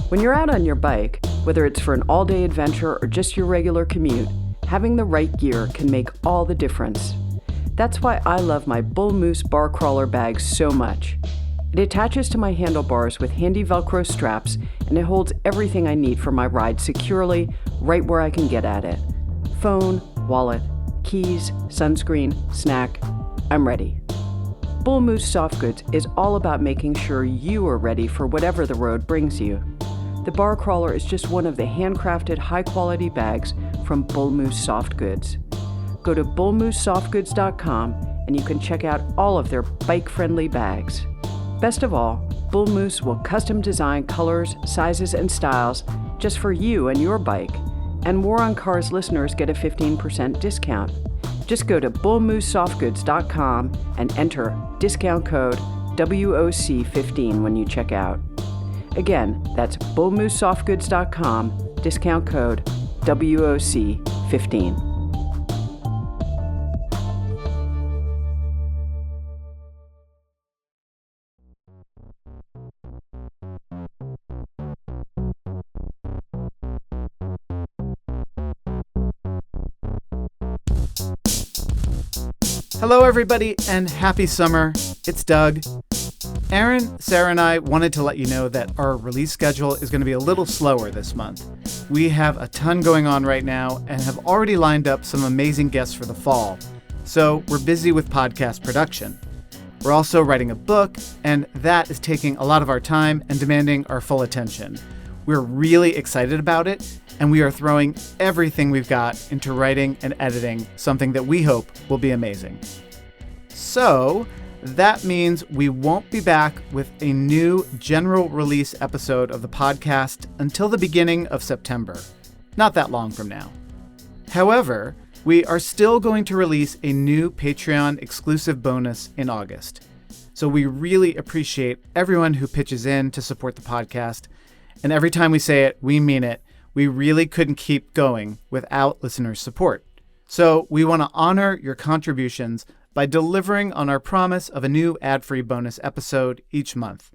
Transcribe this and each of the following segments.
When you're out on your bike, whether it's for an all-day adventure or just your regular commute, having the right gear can make all the difference. That's why I love my Bull Moose bar crawler bag so much. It attaches to my handlebars with handy Velcro straps, and it holds everything I need for my ride securely, right where I can get at it. Phone, wallet, keys, sunscreen, snack. I'm ready. Bull Moose Soft Goods is all about making sure you are ready for whatever the road brings you. The bar crawler is just one of the handcrafted high-quality bags from Bull Moose Soft Goods. Go to bullmoosesoftgoods.com and you can check out all of their bike-friendly bags. Best of all, Bull Moose will custom design colors, sizes, and styles just for you and your bike. And War on Cars listeners get a 15% discount. Just go to bullmoosesoftgoods.com and enter discount code WOC15 when you check out. Again, that's bullmoosesoftgoods.com, discount code WOC15. Hello, everybody, and happy summer. It's Doug. Aaron, Sarah, and I wanted to let you know that our release schedule is going to be a little slower this month. We have a ton going on right now and have already lined up some amazing guests for the fall. So we're busy with podcast production. We're also writing a book, and that is taking a lot of our time and demanding our full attention. We're really excited about it, and we are throwing everything we've got into writing and editing something that we hope will be amazing. So that means we won't be back with a new general release episode of the podcast until the beginning of September. Not that long from now. However, we are still going to release a new Patreon exclusive bonus in August. So we really appreciate everyone who pitches in to support the podcast. And every time we say it, we mean it. We really couldn't keep going without listeners' support. So we want to honor your contributions by delivering on our promise of a new ad-free bonus episode each month.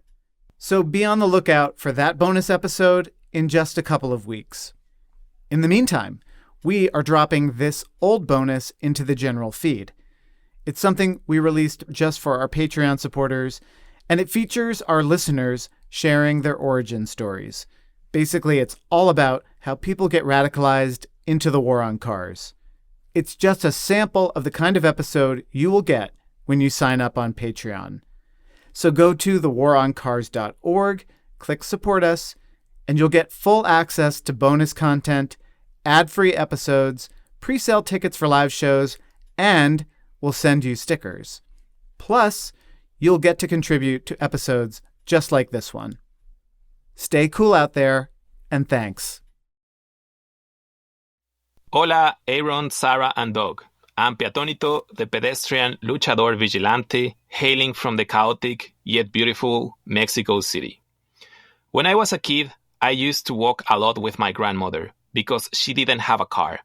So be on the lookout for that bonus episode in just a couple of weeks. In the meantime, we are dropping this old bonus into the general feed. It's something we released just for our Patreon supporters, and it features our listeners sharing their origin stories. Basically, it's all about how people get radicalized into the war on cars. It's just a sample of the kind of episode you will get when you sign up on Patreon. So go to thewaroncars.org, click Support Us, and you'll get full access to bonus content, ad-free episodes, pre-sale tickets for live shows, and we'll send you stickers. Plus, you'll get to contribute to episodes just like this one. Stay cool out there, and thanks. Hola, Aaron, Sarah, and Doug. I'm Ponito, the pedestrian luchador vigilante, hailing from the chaotic yet beautiful Mexico City. When I was a kid, I used to walk a lot with my grandmother because she didn't have a car.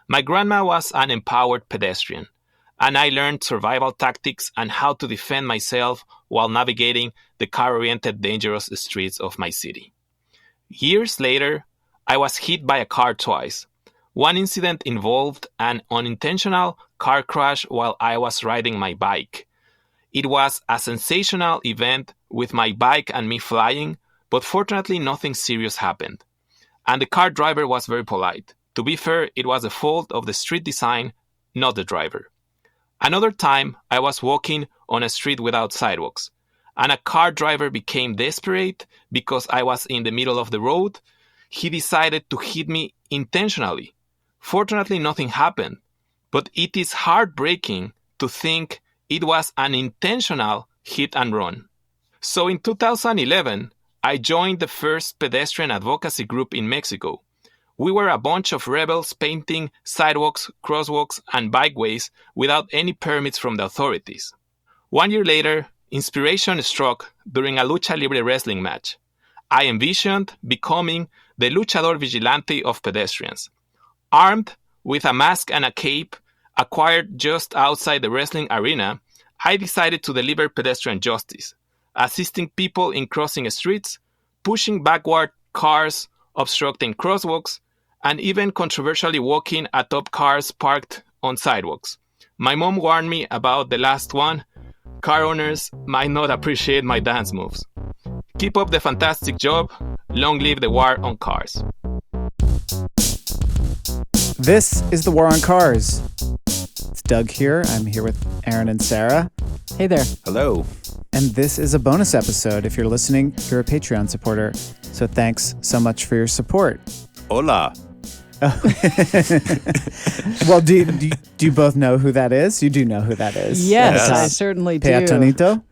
My grandma was an empowered pedestrian, and I learned survival tactics and how to defend myself while navigating the car-oriented dangerous streets of my city. Years later, I was hit by a car twice. One incident involved an unintentional car crash while I was riding my bike. It was a sensational event with my bike and me flying, but fortunately nothing serious happened. And the car driver was very polite. To be fair, it was the fault of the street design, not the driver. Another time, I was walking on a street without sidewalks, and a car driver became desperate because I was in the middle of the road. He decided to hit me intentionally. Fortunately, nothing happened, but it is heartbreaking to think it was an intentional hit and run. So in 2011, I joined the first pedestrian advocacy group in Mexico. We were a bunch of rebels painting sidewalks, crosswalks, and bikeways without any permits from the authorities. 1 year later, inspiration struck during a lucha libre wrestling match. I envisioned becoming the luchador vigilante of pedestrians. Armed with a mask and a cape acquired just outside the wrestling arena, I decided to deliver pedestrian justice, assisting people in crossing streets, pushing backward cars obstructing crosswalks, and even controversially walking atop cars parked on sidewalks. My mom warned me about the last one. Car owners might not appreciate my dance moves. Keep up the fantastic job. Long live the war on cars. This is The War on Cars. It's Doug here. I'm here with Aaron and Sarah. Hey there. Hello. And this is a bonus episode. If you're listening, you're a Patreon supporter. So thanks so much for your support. Hola. Well, do you both know who that is? You do know who that is. Yes, I certainly do. Ponito.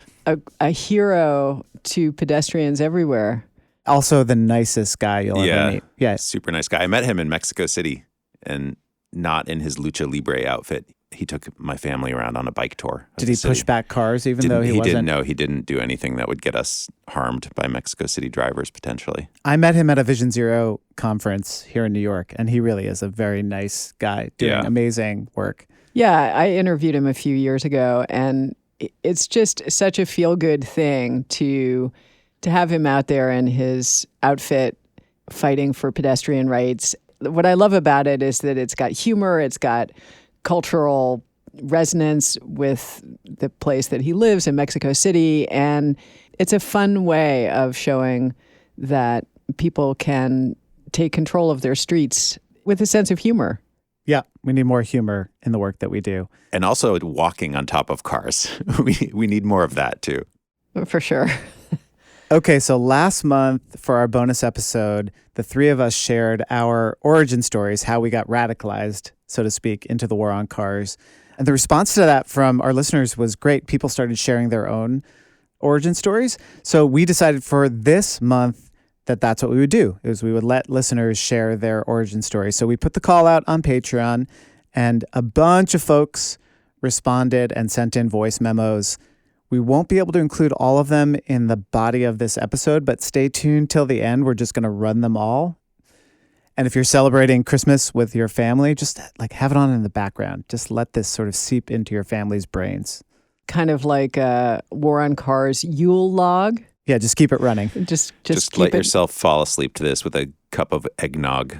A hero to pedestrians everywhere. Also the nicest guy you'll ever meet. Yeah. Super nice guy. I met him in Mexico City and not in his lucha libre outfit. He took my family around on a bike tour. Did he push back cars even though he wasn't? Didn't know. He didn't do anything that would get us harmed by Mexico City drivers potentially. I met him at a Vision Zero conference here in New York, and he really is a very nice guy doing amazing work. Yeah, I interviewed him a few years ago, and it's just such a feel-good thing to have him out there in his outfit fighting for pedestrian rights. What I love about it is that it's got humor, it's got cultural resonance with the place that he lives in Mexico City. And it's a fun way of showing that people can take control of their streets with a sense of humor. Yeah, we need more humor in the work that we do. And also walking on top of cars. We need more of that too. For sure. Okay, so last month for our bonus episode, the three of us shared our origin stories, how we got radicalized, so to speak, into the war on cars. And the response to that from our listeners was great. People started sharing their own origin stories. So we decided for this month that that's what we would do, is we would let listeners share their origin stories. So we put the call out on Patreon, and a bunch of folks responded and sent in voice memos. We won't be able to include all of them in the body of this episode, but stay tuned till the end. We're just going to run them all. And if you're celebrating Christmas with your family, just have it on in the background. Just let this sort of seep into your family's brains. Kind of like a War on Cars Yule log. Yeah, just keep it running. Just let yourself fall asleep to this with a cup of eggnog.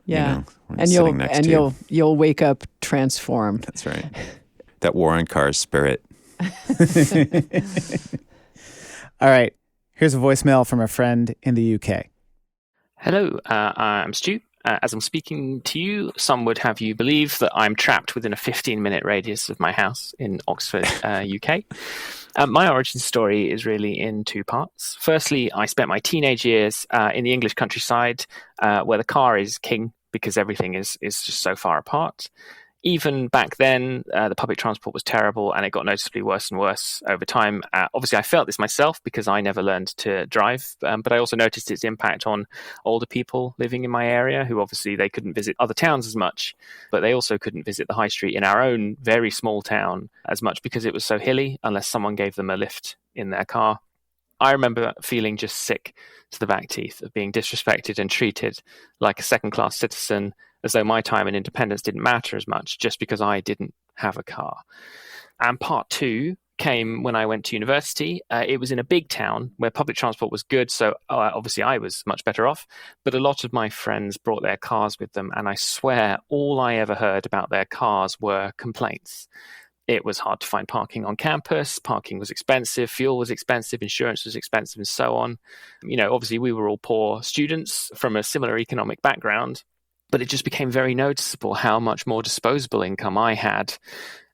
Yeah, and you'll wake up transformed. That's right. That War on Cars spirit. All right. Here's a voicemail from a friend in the UK. Hello, I'm Stu. As I'm speaking to you, some would have you believe that I'm trapped within a 15-minute radius of my house in Oxford, UK. My origin story is really in two parts. Firstly, I spent my teenage years in the English countryside where the car is king because everything is just so far apart. Even back then, the public transport was terrible and it got noticeably worse and worse over time. Obviously, I felt this myself because I never learned to drive, but I also noticed its impact on older people living in my area who obviously they couldn't visit other towns as much, but they also couldn't visit the high street in our own very small town as much because it was so hilly unless someone gave them a lift in their car. I remember feeling just sick to the back teeth of being disrespected and treated like a second-class citizen, as though my time and independence didn't matter as much just because I didn't have a car. And part two came when I went to university. It was in a big town where public transport was good, so obviously I was much better off. But a lot of my friends brought their cars with them, and I swear all I ever heard about their cars were complaints. It was hard to find parking on campus, parking was expensive, fuel was expensive, insurance was expensive, and so on. Obviously we were all poor students from a similar economic background, but it just became very noticeable how much more disposable income I had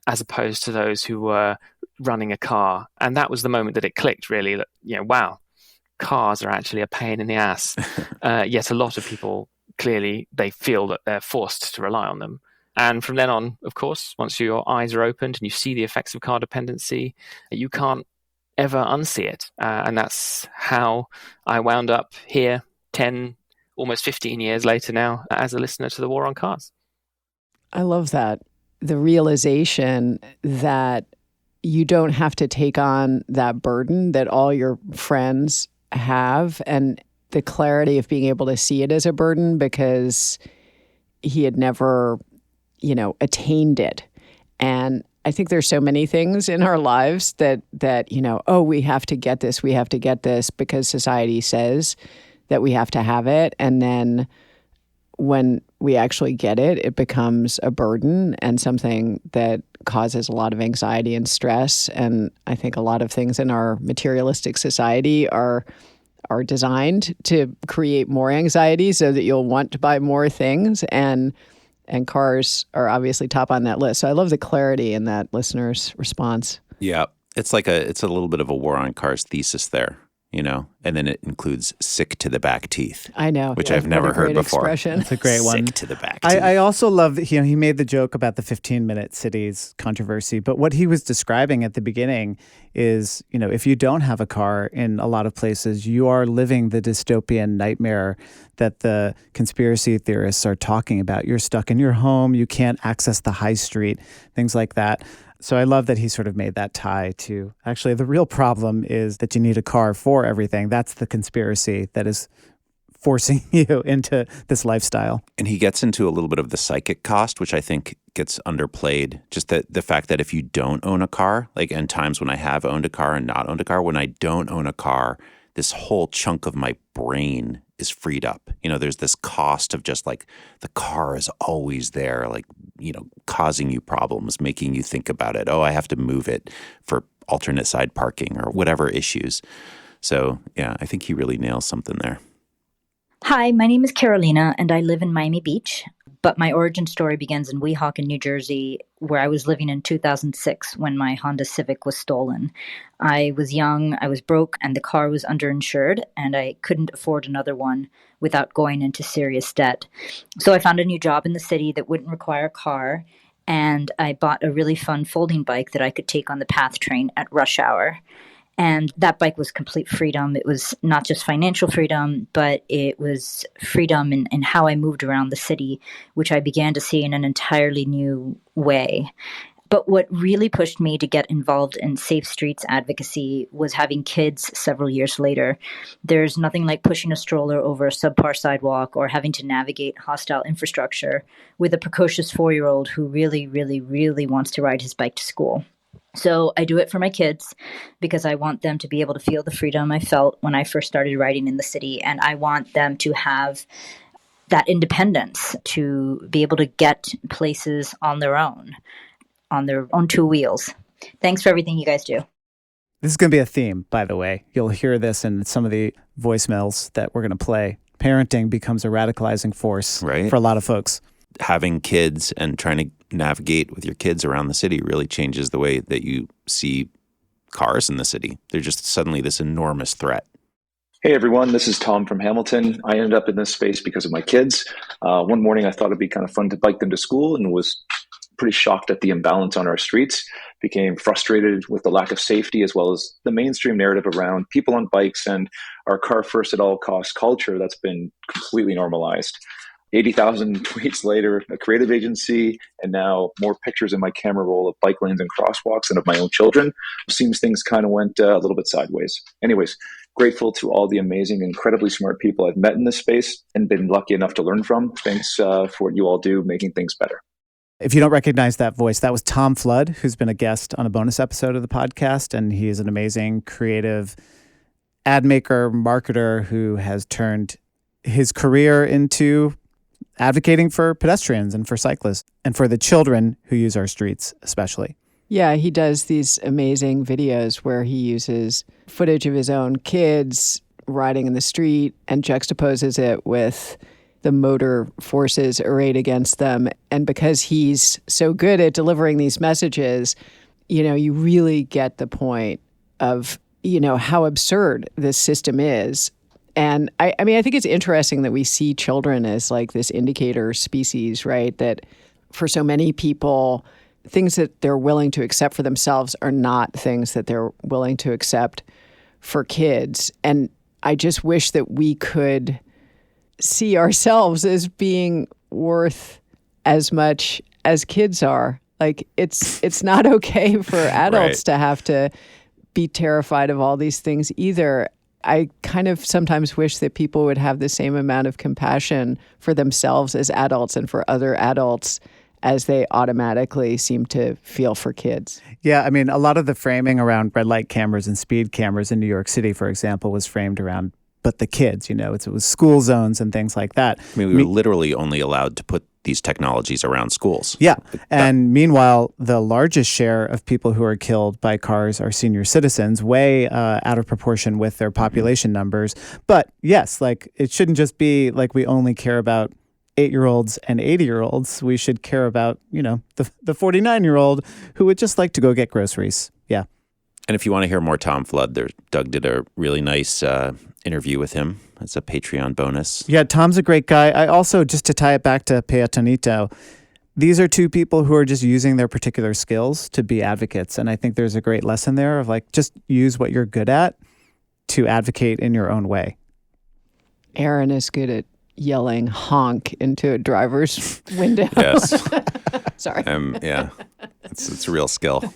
as opposed to those who were running a car. And that was the moment that it clicked, really, that, wow, cars are actually a pain in the ass. Yet a lot of people, clearly, they feel that they're forced to rely on them. And from then on, of course, once your eyes are opened and you see the effects of car dependency, you can't ever unsee it. And that's how I wound up here 10, almost 15 years later now as a listener to the War on Cars. I love that. The realization that you don't have to take on that burden that all your friends have, and the clarity of being able to see it as a burden because he had never, attained it. And I think there's so many things in our lives that we have to get this because society says that we have to have it. And then when we actually get it, it becomes a burden and something that causes a lot of anxiety and stress. And I think a lot of things in our materialistic society are designed to create more anxiety so that you'll want to buy more things. And cars are obviously top on that list. So I love the clarity in that listener's response. Yeah. It's a little bit of a war on cars thesis there, and then it includes sick to the back teeth. I know. Which I've never heard before. Expression. It's a great one. Sick to the back teeth. I also love that he made the joke about the 15-minute cities controversy, but what he was describing at the beginning is, if you don't have a car in a lot of places, you are living the dystopian nightmare that the conspiracy theorists are talking about. You're stuck in your home, you can't access the high street, things like that. So I love that he sort of made that tie to, actually, the real problem is that you need a car for everything. That's the conspiracy that is forcing you into this lifestyle. And he gets into a little bit of the psychic cost, which I think gets underplayed. Just the fact that if you don't own a car, like in times when I have owned a car and not owned a car, when I don't own a car, this whole chunk of my brain is freed up. There's this cost of just like the car is always there, like, causing you problems, making you think about it. Oh, I have to move it for alternate side parking or whatever issues. So, yeah, I think he really nails something there. Hi, my name is Carolina, and I live in Miami Beach. But my origin story begins in Weehawken, New Jersey, where I was living in 2006 when my Honda Civic was stolen. I was young, I was broke, and the car was underinsured, and I couldn't afford another one without going into serious debt. So I found a new job in the city that wouldn't require a car, and I bought a really fun folding bike that I could take on the PATH train at rush hour. And that bike was complete freedom. It was not just financial freedom, but it was freedom in how I moved around the city, which I began to see in an entirely new way. But what really pushed me to get involved in safe streets advocacy was having kids several years later. There's nothing like pushing a stroller over a subpar sidewalk or having to navigate hostile infrastructure with a precocious 4-year-old who really, really, really wants to ride his bike to school. So I do it for my kids because I want them to be able to feel the freedom I felt when I first started riding in the city. And I want them to have that independence to be able to get places on their own two wheels. Thanks for everything you guys do. This is going to be a theme, by the way. You'll hear this in some of the voicemails that we're going to play. Parenting becomes a radicalizing force for a lot of folks. Having kids and trying to navigate with your kids around the city really changes the way that you see cars in the city. They're just suddenly this enormous threat. Hey everyone, this is Tom from Hamilton. I ended up in this space because of my kids. One morning I thought it'd be kind of fun to bike them to school and was pretty shocked at the imbalance on our streets, became frustrated with the lack of safety as well as the mainstream narrative around people on bikes and our car first at all costs culture that's been completely normalized. 80,000 tweets later, a creative agency, and now more pictures in my camera roll of bike lanes and crosswalks and of my own children. Seems things kind of went a little bit sideways. Anyways, grateful to all the amazing, incredibly smart people I've met in this space and been lucky enough to learn from. Thanks for what you all do, making things better. If you don't recognize that voice, that was Tom Flood, who's been a guest on a bonus episode of the podcast, and he is an amazing, creative ad maker, marketer who has turned his career into advocating for pedestrians and for cyclists and for the children who use our streets especially. Yeah, he does these amazing videos where he uses footage of his own kids riding in the street and juxtaposes it with the motor forces arrayed against them. And because he's so good at delivering these messages, you really get the point of, how absurd this system is. And I think it's interesting that we see children as like this indicator species, right? That for so many people, things that they're willing to accept for themselves are not things that they're willing to accept for kids. And I just wish that we could see ourselves as being worth as much as kids are. Like it's not okay for adults to have to be terrified of all these things either. I kind of sometimes wish that people would have the same amount of compassion for themselves as adults and for other adults as they automatically seem to feel for kids. Yeah, I mean, a lot of the framing around red light cameras and speed cameras in New York City, for example, was framed around but the kids, it was school zones and things like that. I mean, we were literally only allowed to put these technologies around schools. Yeah. And meanwhile, the largest share of people who are killed by cars are senior citizens, way out of proportion with their population numbers. But yes, it shouldn't just be like we only care about 8-year-olds and 80-year-olds. We should care about, the 49-year-old who would just like to go get groceries. Yeah. And if you want to hear more Tom Flood, Doug did a really nice interview with him. It's a Patreon bonus. Yeah, Tom's a great guy. I also, just to tie it back to Ponito, these are two people who are just using their particular skills to be advocates. And I think there's a great lesson there of just use what you're good at to advocate in your own way. Aaron is good at yelling honk into a driver's window. Yes. Sorry. Yeah, it's a real skill.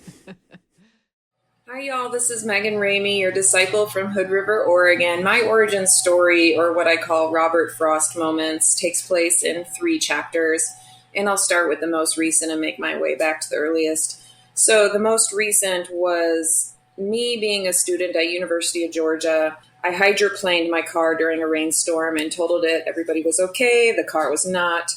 Hi, y'all. This is Megan Ramey, your disciple from Hood River, Oregon. My origin story, or what I call Robert Frost moments, takes place in 3 chapters. And I'll start with the most recent and make my way back to the earliest. So the most recent was me being a student at University of Georgia. I hydroplaned my car during a rainstorm and totaled it. Everybody was okay. The car was not.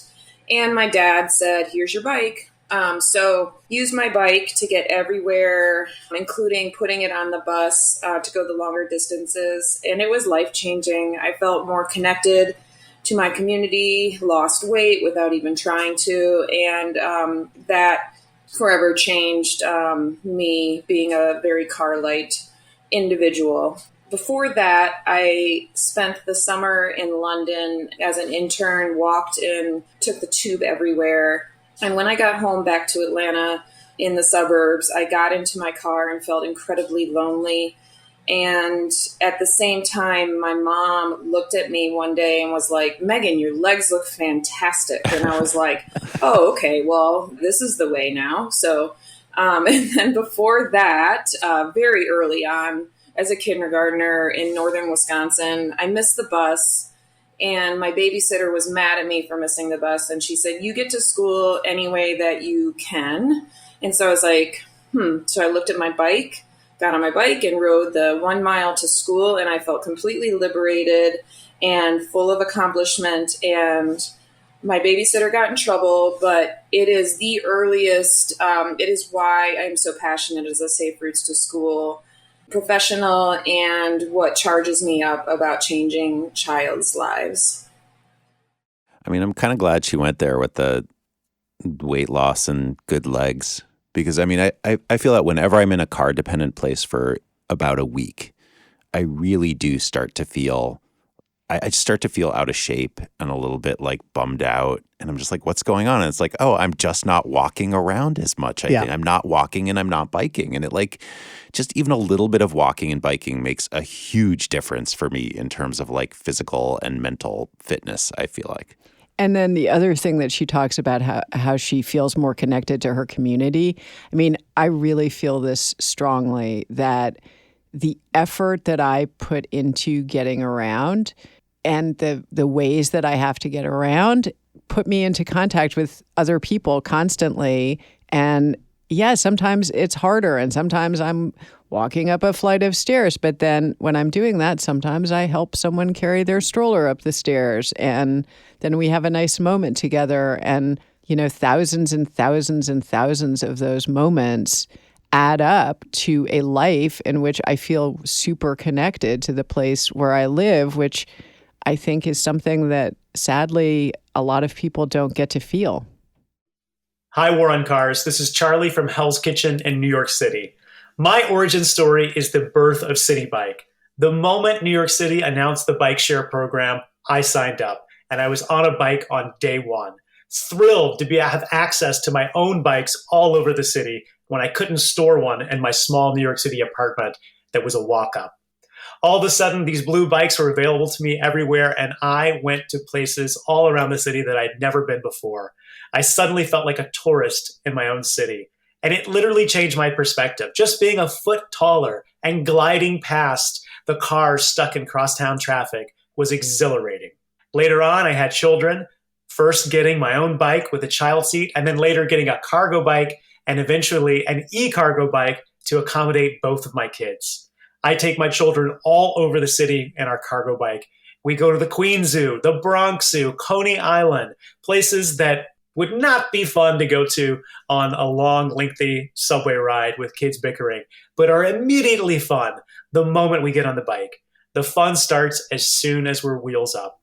And my dad said, "Here's your bike." So used my bike to get everywhere, including putting it on the bus to go the longer distances. And it was life-changing. I felt more connected to my community, lost weight without even trying to. And that forever changed me being a very car-light individual. Before that, I spent the summer in London as an intern, walked and took the tube everywhere. And when I got home back to Atlanta in the suburbs, I got into my car and felt incredibly lonely. And at the same time, my mom looked at me one day and was like, "Megan, your legs look fantastic." And I was like, "Oh, okay, well, this is the way now." So, and then before that, very early on, as a kindergartner in northern Wisconsin, I missed the bus. And my babysitter was mad at me for missing the bus. And she said, "You get to school any way that you can." And so I was like, So I looked at my bike, got on my bike and rode the 1 mile to school. And I felt completely liberated and full of accomplishment. And my babysitter got in trouble, but it is the earliest. It is why I'm so passionate as a Safe Routes to School professional and what charges me up about changing child's lives. I mean, I'm kind of glad she went there with the weight loss and good legs, because I mean, I feel that whenever I'm in a car dependent place for about a week, I really do start to feel, I just start to feel out of shape and a little bit bummed out. And I'm just like, what's going on? And it's like, oh, I'm just not walking around as much. I think I'm not walking and I'm not biking. And it just even a little bit of walking and biking makes a huge difference for me in terms of physical and mental fitness, I feel like. And then the other thing that she talks about, how she feels more connected to her community. I mean, I really feel this strongly, that the effort that I put into getting around and the ways that I have to get around put me into contact with other people constantly. And yeah, sometimes it's harder and sometimes I'm walking up a flight of stairs. But then when I'm doing that, sometimes I help someone carry their stroller up the stairs. And then we have a nice moment together. And, thousands and thousands and thousands of those moments add up to a life in which I feel super connected to the place where I live, which I think is something that sadly a lot of people don't get to feel. Hi, War on Cars. This is Charlie from Hell's Kitchen in New York City. My origin story is the birth of City Bike. The moment New York City announced the bike share program, I signed up, and I was on a bike on day one. Thrilled to have access to my own bikes all over the city when I couldn't store one in my small New York City apartment that was a walk-up. All of a sudden, these blue bikes were available to me everywhere, and I went to places all around the city that I'd never been before. I suddenly felt like a tourist in my own city, and it literally changed my perspective. Just being a foot taller and gliding past the cars stuck in crosstown traffic was exhilarating. Later on, I had children, first getting my own bike with a child seat, and then later getting a cargo bike, and eventually an e-cargo bike to accommodate both of my kids. I take my children all over the city in our cargo bike. We go to the Queen Zoo, the Bronx Zoo, Coney Island, places that would not be fun to go to on a long, lengthy subway ride with kids bickering, but are immediately fun the moment we get on the bike. The fun starts as soon as we're wheels up.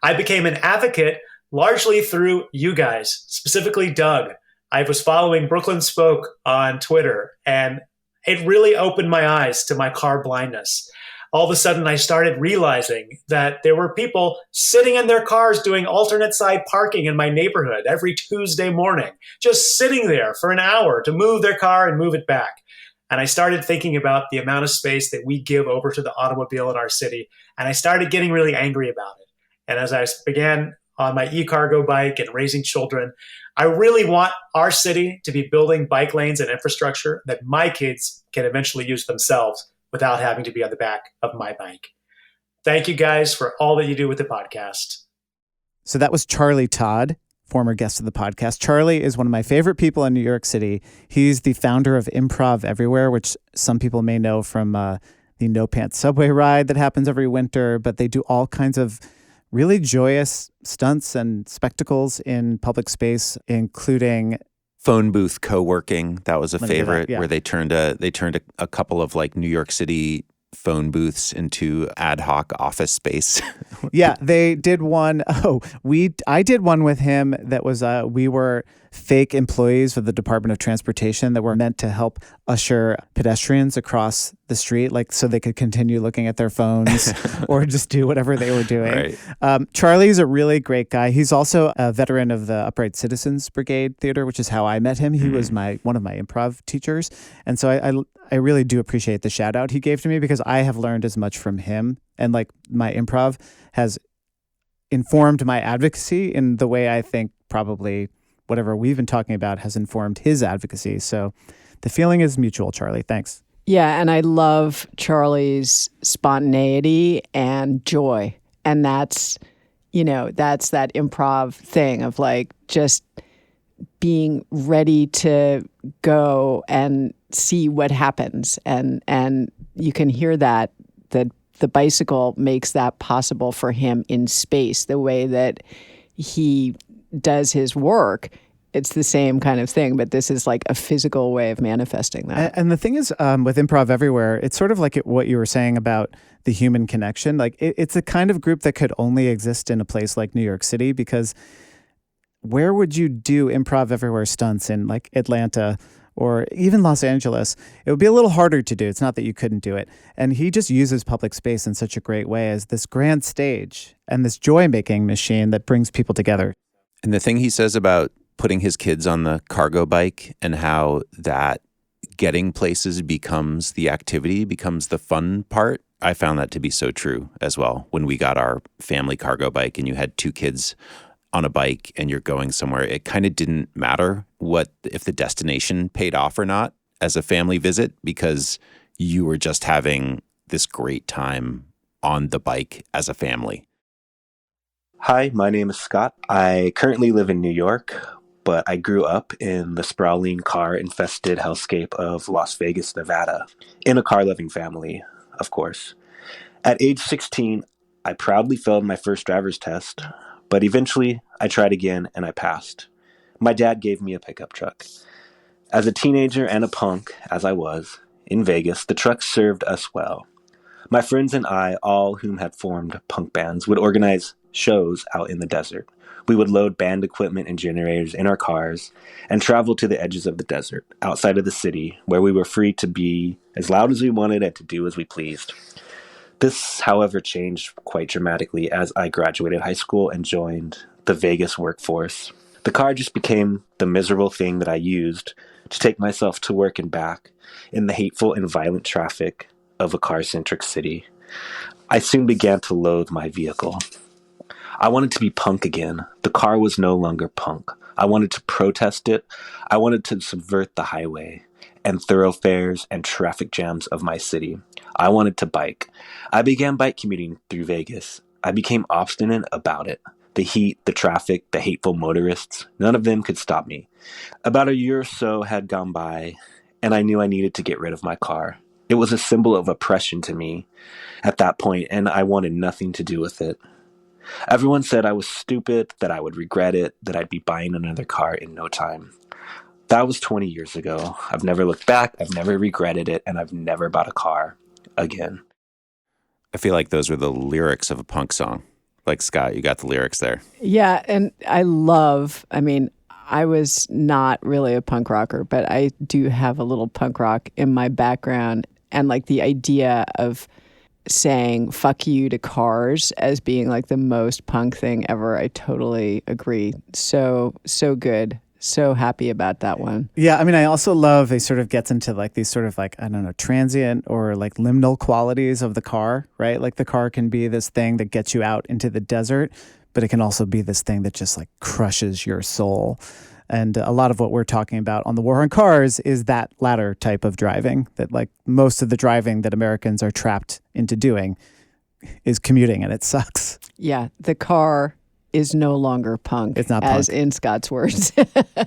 I became an advocate largely through you guys, specifically Doug. I was following Brooklyn Spoke on Twitter, and it really opened my eyes to my car blindness. All of a sudden, I started realizing that there were people sitting in their cars doing alternate side parking in my neighborhood every Tuesday morning, just sitting there for an hour to move their car and move it back. And I started thinking about the amount of space that we give over to the automobile in our city, and I started getting really angry about it. And as I began on my e-cargo bike and raising children, I really want our city to be building bike lanes and infrastructure that my kids can eventually use themselves without having to be on the back of my bike. Thank you guys for all that you do with the podcast. So that was Charlie Todd, former guest of the podcast. Charlie is one of my favorite people in New York City. He's the founder of Improv Everywhere, which some people may know from the No Pants subway ride that happens every winter, but they do all kinds of really joyous stunts and spectacles in public space, including phone booth co-working. That was a favorite, yeah. where they turned a couple of like New York City phone booths into ad hoc office space. Yeah, they did one. I did one with him that was we were fake employees of the Department of Transportation that were meant to help usher pedestrians across the street, like so they could continue looking at their phones or just do whatever they were doing. Right. Charlie's a really great guy. He's also a veteran of the Upright Citizens Brigade Theater, which is how I met him. He was one of my improv teachers. And so I really do appreciate the shout out he gave to me, because I have learned as much from him, and like my improv has informed my advocacy in the way I think probably whatever we've been talking about has informed his advocacy. So the feeling is mutual, Charlie. Thanks. Yeah, and I love Charlie's spontaneity and joy. And that's that improv thing of like just being ready to go and see what happens. And you can hear that the bicycle makes that possible for him in space, the way that he does his work. It's the same kind of thing, but this is like a physical way of manifesting that. And the thing is, with Improv Everywhere, it's sort of like what you were saying about the human connection. Like it's a kind of group that could only exist in a place like New York City, because where would you do Improv Everywhere stunts in like Atlanta or even Los Angeles? It would be a little harder to do. It's not that you couldn't do it. And he just uses public space in such a great way as this grand stage and this joy-making machine that brings people together. And the thing he says about putting his kids on the cargo bike and how that getting places becomes the activity, becomes the fun part, I found that to be so true as well. When we got our family cargo bike and you had two kids on a bike and you're going somewhere, it kind of didn't matter if the destination paid off or not as a family visit, because you were just having this great time on the bike as a family. Hi, my name is Scott. I currently live in New York, but I grew up in the sprawling car-infested hellscape of Las Vegas, Nevada, in a car-loving family, of course. At age 16, I proudly failed my first driver's test, but eventually I tried again and I passed. My dad gave me a pickup truck. As a teenager and a punk, as I was, in Vegas, the truck served us well. My friends and I, all whom had formed punk bands, would organize shows out in the desert. We would load band equipment and generators in our cars and travel to the edges of the desert, outside of the city, where we were free to be as loud as we wanted and to do as we pleased. This, however, changed quite dramatically as I graduated high school and joined the Vegas workforce. The car just became the miserable thing that I used to take myself to work and back in the hateful and violent traffic of a car-centric city. I soon began to loathe my vehicle. I wanted to be punk again. The car was no longer punk. I wanted to protest it. I wanted to subvert the highway and thoroughfares and traffic jams of my city. I wanted to bike. I began bike commuting through Vegas. I became obstinate about it. The heat, the traffic, the hateful motorists, none of them could stop me. About a year or so had gone by, and I knew I needed to get rid of my car. It was a symbol of oppression to me at that point, and I wanted nothing to do with it. Everyone said I was stupid, that I would regret it, that I'd be buying another car in no time. That was 20 years ago. I've never looked back, I've never regretted it, and I've never bought a car again. I feel like those were the lyrics of a punk song. Like, Scott, you got the lyrics there. Yeah, and I was not really a punk rocker, but I do have a little punk rock in my background. And like the idea of saying fuck you to cars as being like the most punk thing ever, I totally agree. So good. So happy about that one. Yeah, I mean, I also love it sort of gets into like these sort of like, I don't know, transient or like liminal qualities of the car, right? Like the car can be this thing that gets you out into the desert, but it can also be this thing that just like crushes your soul. And a lot of what we're talking about on the War on Cars is that latter type of driving, that like most of the driving that Americans are trapped into doing is commuting, and it sucks. Yeah, the car is no longer punk. It's not as punk. in Scott's words.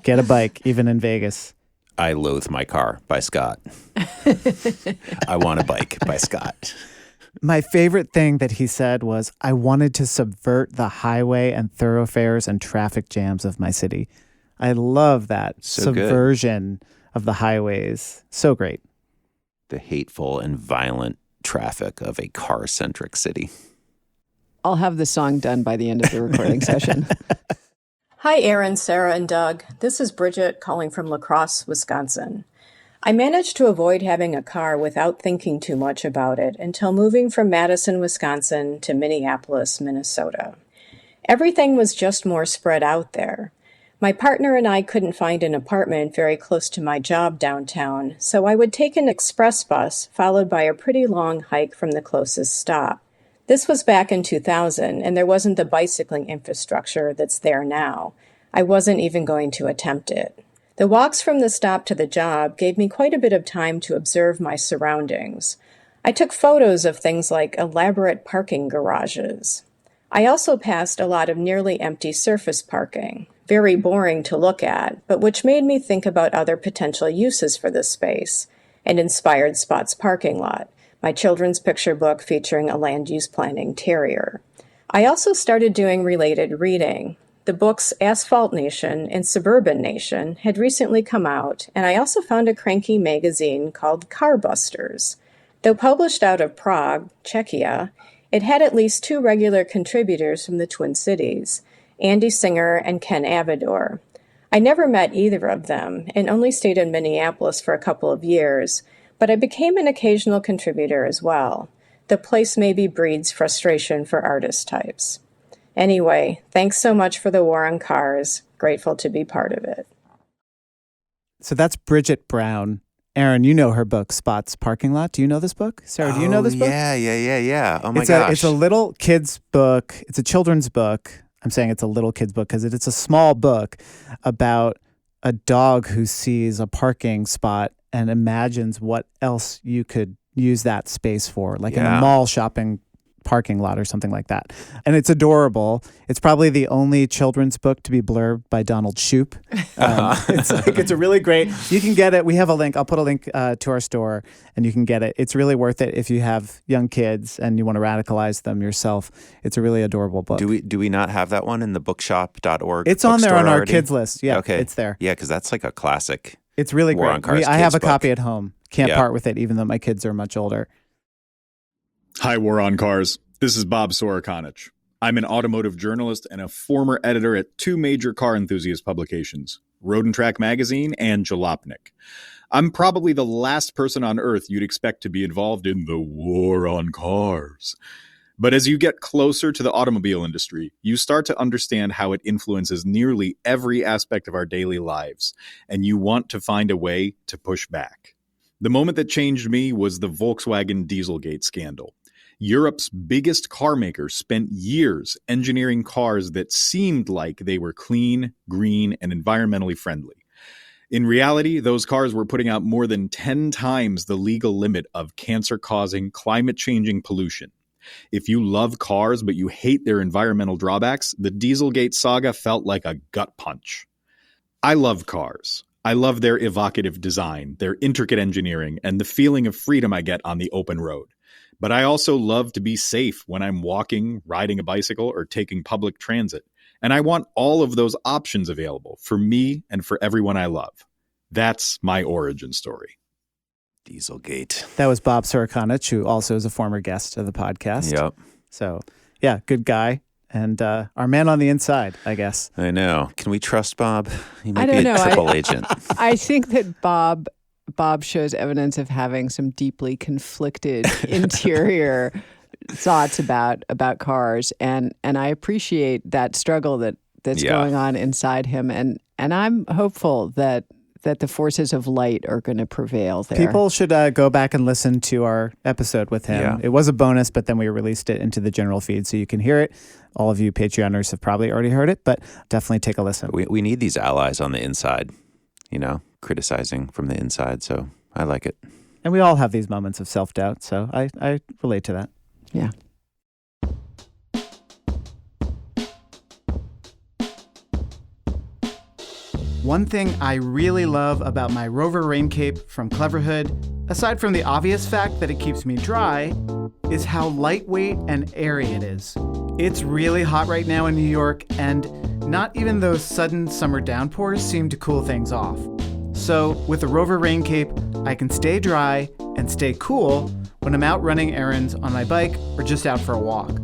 Get a bike, even in Vegas. I Loathe My Car by Scott. I Want a Bike by Scott. My favorite thing that he said was, I wanted to subvert the highway and thoroughfares and traffic jams of my city. I love that subversion of the highways. So great. The hateful and violent traffic of a car-centric city. I'll have the song done by the end of the recording session. Hi, Aaron, Sarah, and Doug. This is Bridget calling from La Crosse, Wisconsin. I managed to avoid having a car without thinking too much about it until moving from Madison, Wisconsin to Minneapolis, Minnesota. Everything was just more spread out there. My partner and I couldn't find an apartment very close to my job downtown, so I would take an express bus followed by a pretty long hike from the closest stop. This was back in 2000, and there wasn't the bicycling infrastructure that's there now. I wasn't even going to attempt it. The walks from the stop to the job gave me quite a bit of time to observe my surroundings. I took photos of things like elaborate parking garages. I also passed a lot of nearly empty surface parking, very boring to look at, but which made me think about other potential uses for this space, and inspired Spot's parking lot, my children's picture book featuring a land use planning terrier. I also started doing related reading. The books Asphalt Nation and Suburban Nation had recently come out, and I also found a cranky magazine called Car Busters. Though published out of Prague, Czechia, it had at least 2 regular contributors from the Twin Cities, Andy Singer and Ken Avador. I never met either of them and only stayed in Minneapolis for a couple of years, but I became an occasional contributor as well. The place maybe breeds frustration for artist types. Anyway, thanks so much for the War on Cars. Grateful to be part of it. So that's Bridget Brown. Aaron, you know her book, Spot's Parking Lot. Do you know this book? Sarah, do you know this book? Yeah. Oh my gosh. It's a little kid's book. It's a children's book. I'm saying it's a little kid's book because it's a small book about a dog who sees a parking spot and imagines what else you could use that space for, like in a mall shopping parking lot or something like that. And it's adorable. It's probably the only children's book to be blurbed by Donald Shoup. It's a really great, you can get it. We have a link. I'll put a link to our store and you can get it. It's really worth it if you have young kids and you want to radicalize them yourself. It's a really adorable book. Do we not have that one in the bookshop.org? It's on there on our already? kids list. Yeah, okay. It's there. Yeah, because that's like a classic. It's really War great. on Cars I have a kids book. copy at home. Can't part with it even though my kids are much older. Hi, War on Cars. This is Bob Sorokonich. I'm an automotive journalist and a former editor at 2 major car enthusiast publications, Road and Track Magazine and Jalopnik. I'm probably the last person on earth you'd expect to be involved in the War on Cars. But as you get closer to the automobile industry, you start to understand how it influences nearly every aspect of our daily lives, and you want to find a way to push back. The moment that changed me was the Volkswagen Dieselgate scandal. Europe's biggest car maker spent years engineering cars that seemed like they were clean, green, and environmentally friendly. In reality, those cars were putting out more than 10 times the legal limit of cancer-causing, climate-changing pollution. If you love cars but you hate their environmental drawbacks, the Dieselgate saga felt like a gut punch. I love cars. I love their evocative design, their intricate engineering, and the feeling of freedom I get on the open road. But I also love to be safe when I'm walking, riding a bicycle, or taking public transit. And I want all of those options available for me and for everyone I love. That's my origin story. Dieselgate. That was Bob Sorokanich, who also is a former guest of the podcast. Yep. So, yeah, good guy. And our man on the inside, I guess. I know. Can we trust Bob? He might I be don't a know. triple agent. I think that Bob shows evidence of having some deeply conflicted interior thoughts about cars, and I appreciate that struggle that's going on inside him, and I'm hopeful that the forces of light are going to prevail there. People should go back and listen to our episode with him. Yeah. It was a bonus, but then we released it into the general feed, so you can hear it. All of you Patreoners have probably already heard it, but definitely take a listen. We need these allies on the inside, criticizing from the inside, so I like it. And we all have these moments of self-doubt, so I relate to that. Yeah. One thing I really love about my Rover rain cape from Cleverhood, aside from the obvious fact that it keeps me dry, is how lightweight and airy it is. It's really hot right now in New York, and not even those sudden summer downpours seem to cool things off. So with the Rover rain cape, I can stay dry and stay cool when I'm out running errands on my bike or just out for a walk.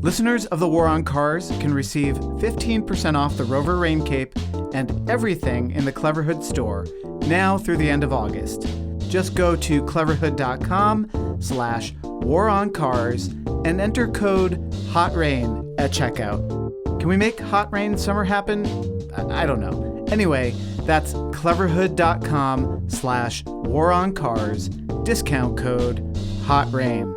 Listeners of the War on Cars can receive 15% off the Rover rain cape and everything in the Cleverhood store now through the end of August. Just go to cleverhood.com/waroncars and enter code HOTRAIN at checkout. Can we make Hot Rain Summer happen? I don't know. Anyway, that's cleverhood.com/waroncars, discount code HOTRAIN.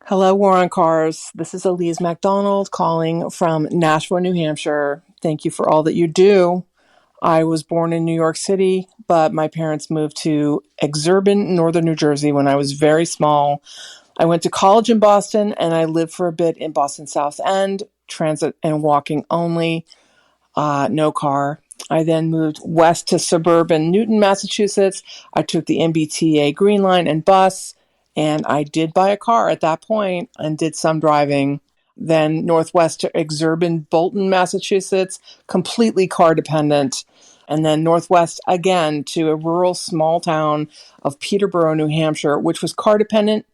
Hello, War on Cars. This is Elise MacDonald calling from Nashua, New Hampshire. Thank you for all that you do. I was born in New York City, but my parents moved to Exurban, northern New Jersey when I was very small. I went to college in Boston, and I lived for a bit in Boston South End, transit and walking only, no car. I then moved west to suburban Newton, Massachusetts. I took the MBTA Green Line and bus. And I did buy a car at that point and did some driving. Then northwest to Exurban, Bolton, Massachusetts, completely car dependent. And then northwest again to a rural small town of Peterborough, New Hampshire, which was car dependent,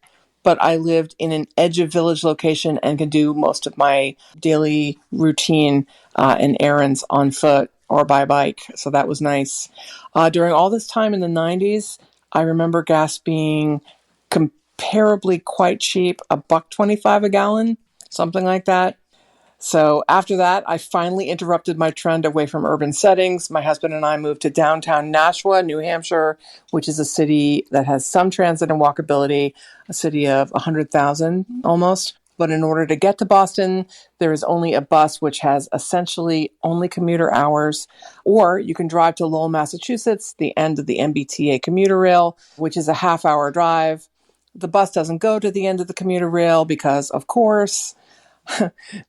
but I lived in an edge of village location and could do most of my daily routine and errands on foot or by bike. So that was nice. During all this time in the 90s, I remember gas being comparably quite cheap, $1.25 a gallon, something like that. So after that, I finally interrupted my trend away from urban settings. My husband and I moved to downtown Nashua, New Hampshire, which is a city that has some transit and walkability, a city of 100,000 almost. But in order to get to Boston, there is only a bus which has essentially only commuter hours, or you can drive to Lowell, Massachusetts, the end of the MBTA commuter rail, which is a half-hour drive. The bus doesn't go to the end of the commuter rail because, of course,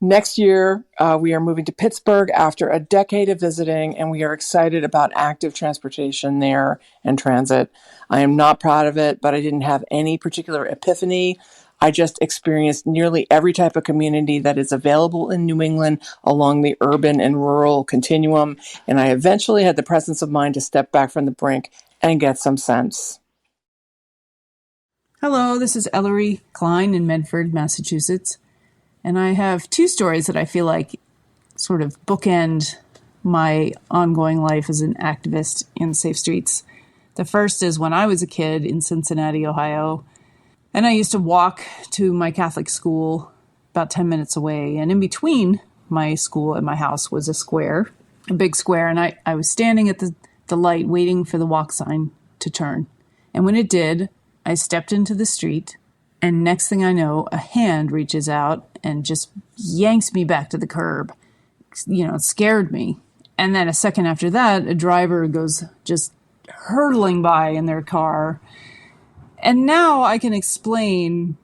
next year we are moving to Pittsburgh after a decade of visiting, and we are excited about active transportation there and transit. I am not proud of it, but I didn't have any particular epiphany. I just experienced nearly every type of community that is available in New England along the urban and rural continuum, and I eventually had the presence of mind to step back from the brink and get some sense. Hello, this is Ellery Klein in Medford, Massachusetts, and I have two stories that I feel like sort of bookend my ongoing life as an activist in safe streets. The first is when I was a kid in Cincinnati, Ohio, and I used to walk to my Catholic school about 10 minutes away, and in between my school and my house was a square, a big square, and I was standing at the light waiting for the walk sign to turn. And when it did, I stepped into the street, and next thing I know, a hand reaches out and just yanks me back to the curb. It scared me. And then a second after that, a driver goes just hurtling by in their car. And now I can explain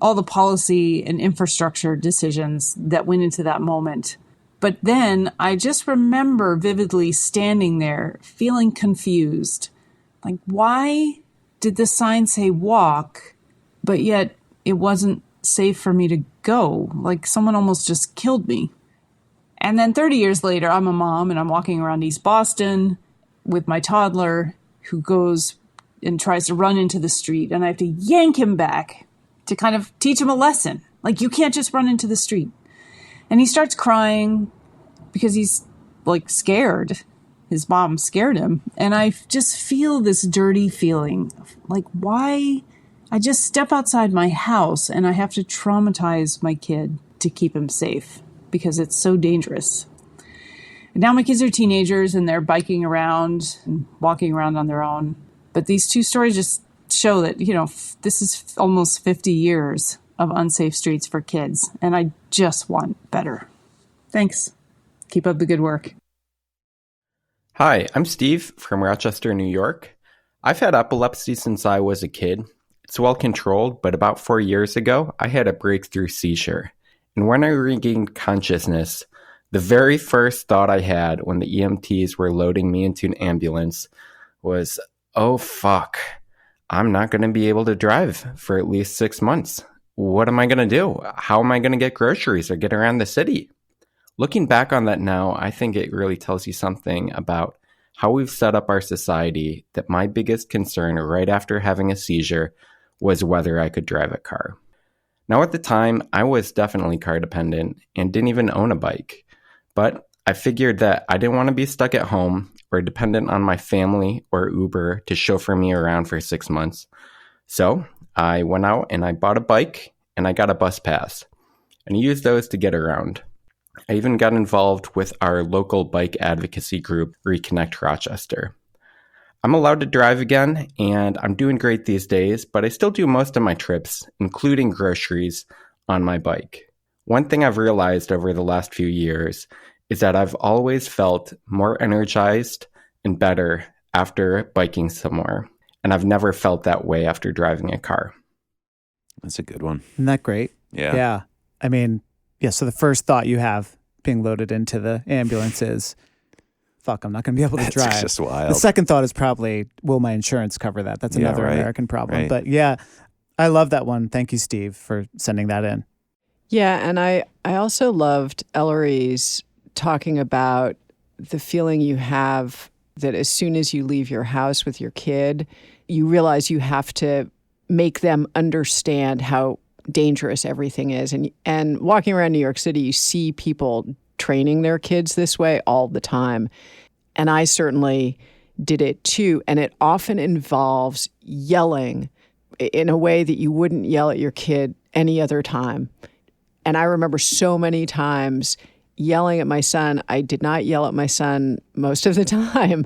all the policy and infrastructure decisions that went into that moment. But then I just remember vividly standing there feeling confused. Like, why did the sign say walk, but yet it wasn't safe for me to go? Like someone almost just killed me. And then 30 years later, I'm a mom and I'm walking around East Boston with my toddler who goes and tries to run into the street. And I have to yank him back to kind of teach him a lesson. Like, you can't just run into the street. And he starts crying because he's like scared. His mom scared him. And I just feel this dirty feeling of like, why? I just step outside my house and I have to traumatize my kid to keep him safe because it's so dangerous. And now my kids are teenagers and they're biking around and walking around on their own. But these two stories just show that, you know, this is almost 50 years of unsafe streets for kids. And I just want better. Thanks. Keep up the good work. Hi, I'm Steve from Rochester, New York. I've had epilepsy since I was a kid. It's well controlled, but about 4 years ago, I had a breakthrough seizure. And when I regained consciousness, the very first thought I had when the EMTs were loading me into an ambulance was, oh fuck, I'm not going to be able to drive for at least 6 months. What am I going to do? How am I going to get groceries or get around the city? Looking back on that now, I think it really tells you something about how we've set up our society, that my biggest concern right after having a seizure was whether I could drive a car. Now at the time, I was definitely car dependent and didn't even own a bike. But I figured that I didn't want to be stuck at home or dependent on my family or Uber to chauffeur me around for 6 months. So I went out and I bought a bike and I got a bus pass and used those to get around. I even got involved with our local bike advocacy group, Reconnect Rochester. I'm allowed to drive again, and I'm doing great these days, but I still do most of my trips, including groceries, on my bike. One thing I've realized over the last few years is that I've always felt more energized and better after biking somewhere, and I've never felt that way after driving a car. That's a good one. Isn't that great? Yeah. Yeah. I mean, yeah, so the first thought you have being loaded into the ambulance is, fuck, I'm not going to be able to drive. That's just wild. The second thought is probably, will my insurance cover that? That's another American problem. Right. But yeah, I love that one. Thank you, Steve, for sending that in. Yeah, and I also loved Ellery's talking about the feeling you have that as soon as you leave your house with your kid, you realize you have to make them understand how dangerous everything is. And walking around New York City, you see people training their kids this way all the time. And I certainly did it too. And it often involves yelling in a way that you wouldn't yell at your kid any other time. And I remember so many times yelling at my son. I did not yell at my son most of the time,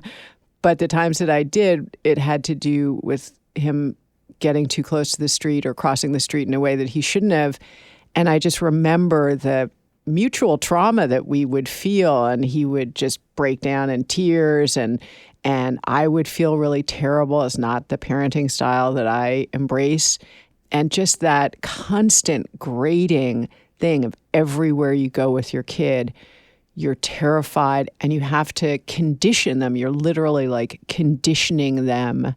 but the times that I did, it had to do with him getting too close to the street or crossing the street in a way that he shouldn't have. And I just remember the mutual trauma that we would feel, and he would just break down in tears, and I would feel really terrible. It's not the parenting style that I embrace. And just that constant grading thing of everywhere you go with your kid, you're terrified and you have to condition them. You're literally like conditioning them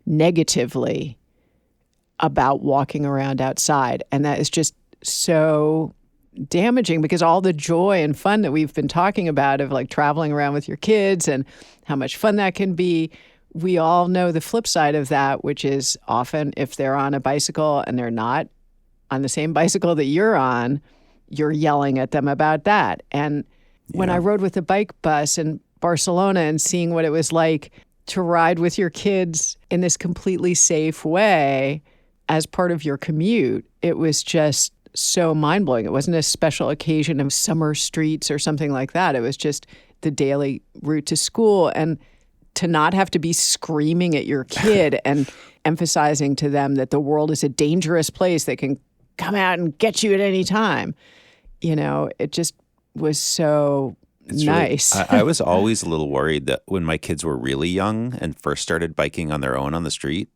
negatively about walking around outside. And that is just so damaging, because all the joy and fun that we've been talking about of like traveling around with your kids and how much fun that can be, we all know the flip side of that, which is often if they're on a bicycle and they're not on the same bicycle that you're on, you're yelling at them about that. And when I rode with the bike bus in Barcelona and seeing what it was like to ride with your kids in this completely safe way as part of your commute, it was just so mind-blowing. It wasn't a special occasion of summer streets or something like that. It was just the daily route to school. And to not have to be screaming at your kid and emphasizing to them that the world is a dangerous place that can come out and get you at any time. You know, it just was so nice. Really, I was always a little worried that when my kids were really young and first started biking on their own on the street,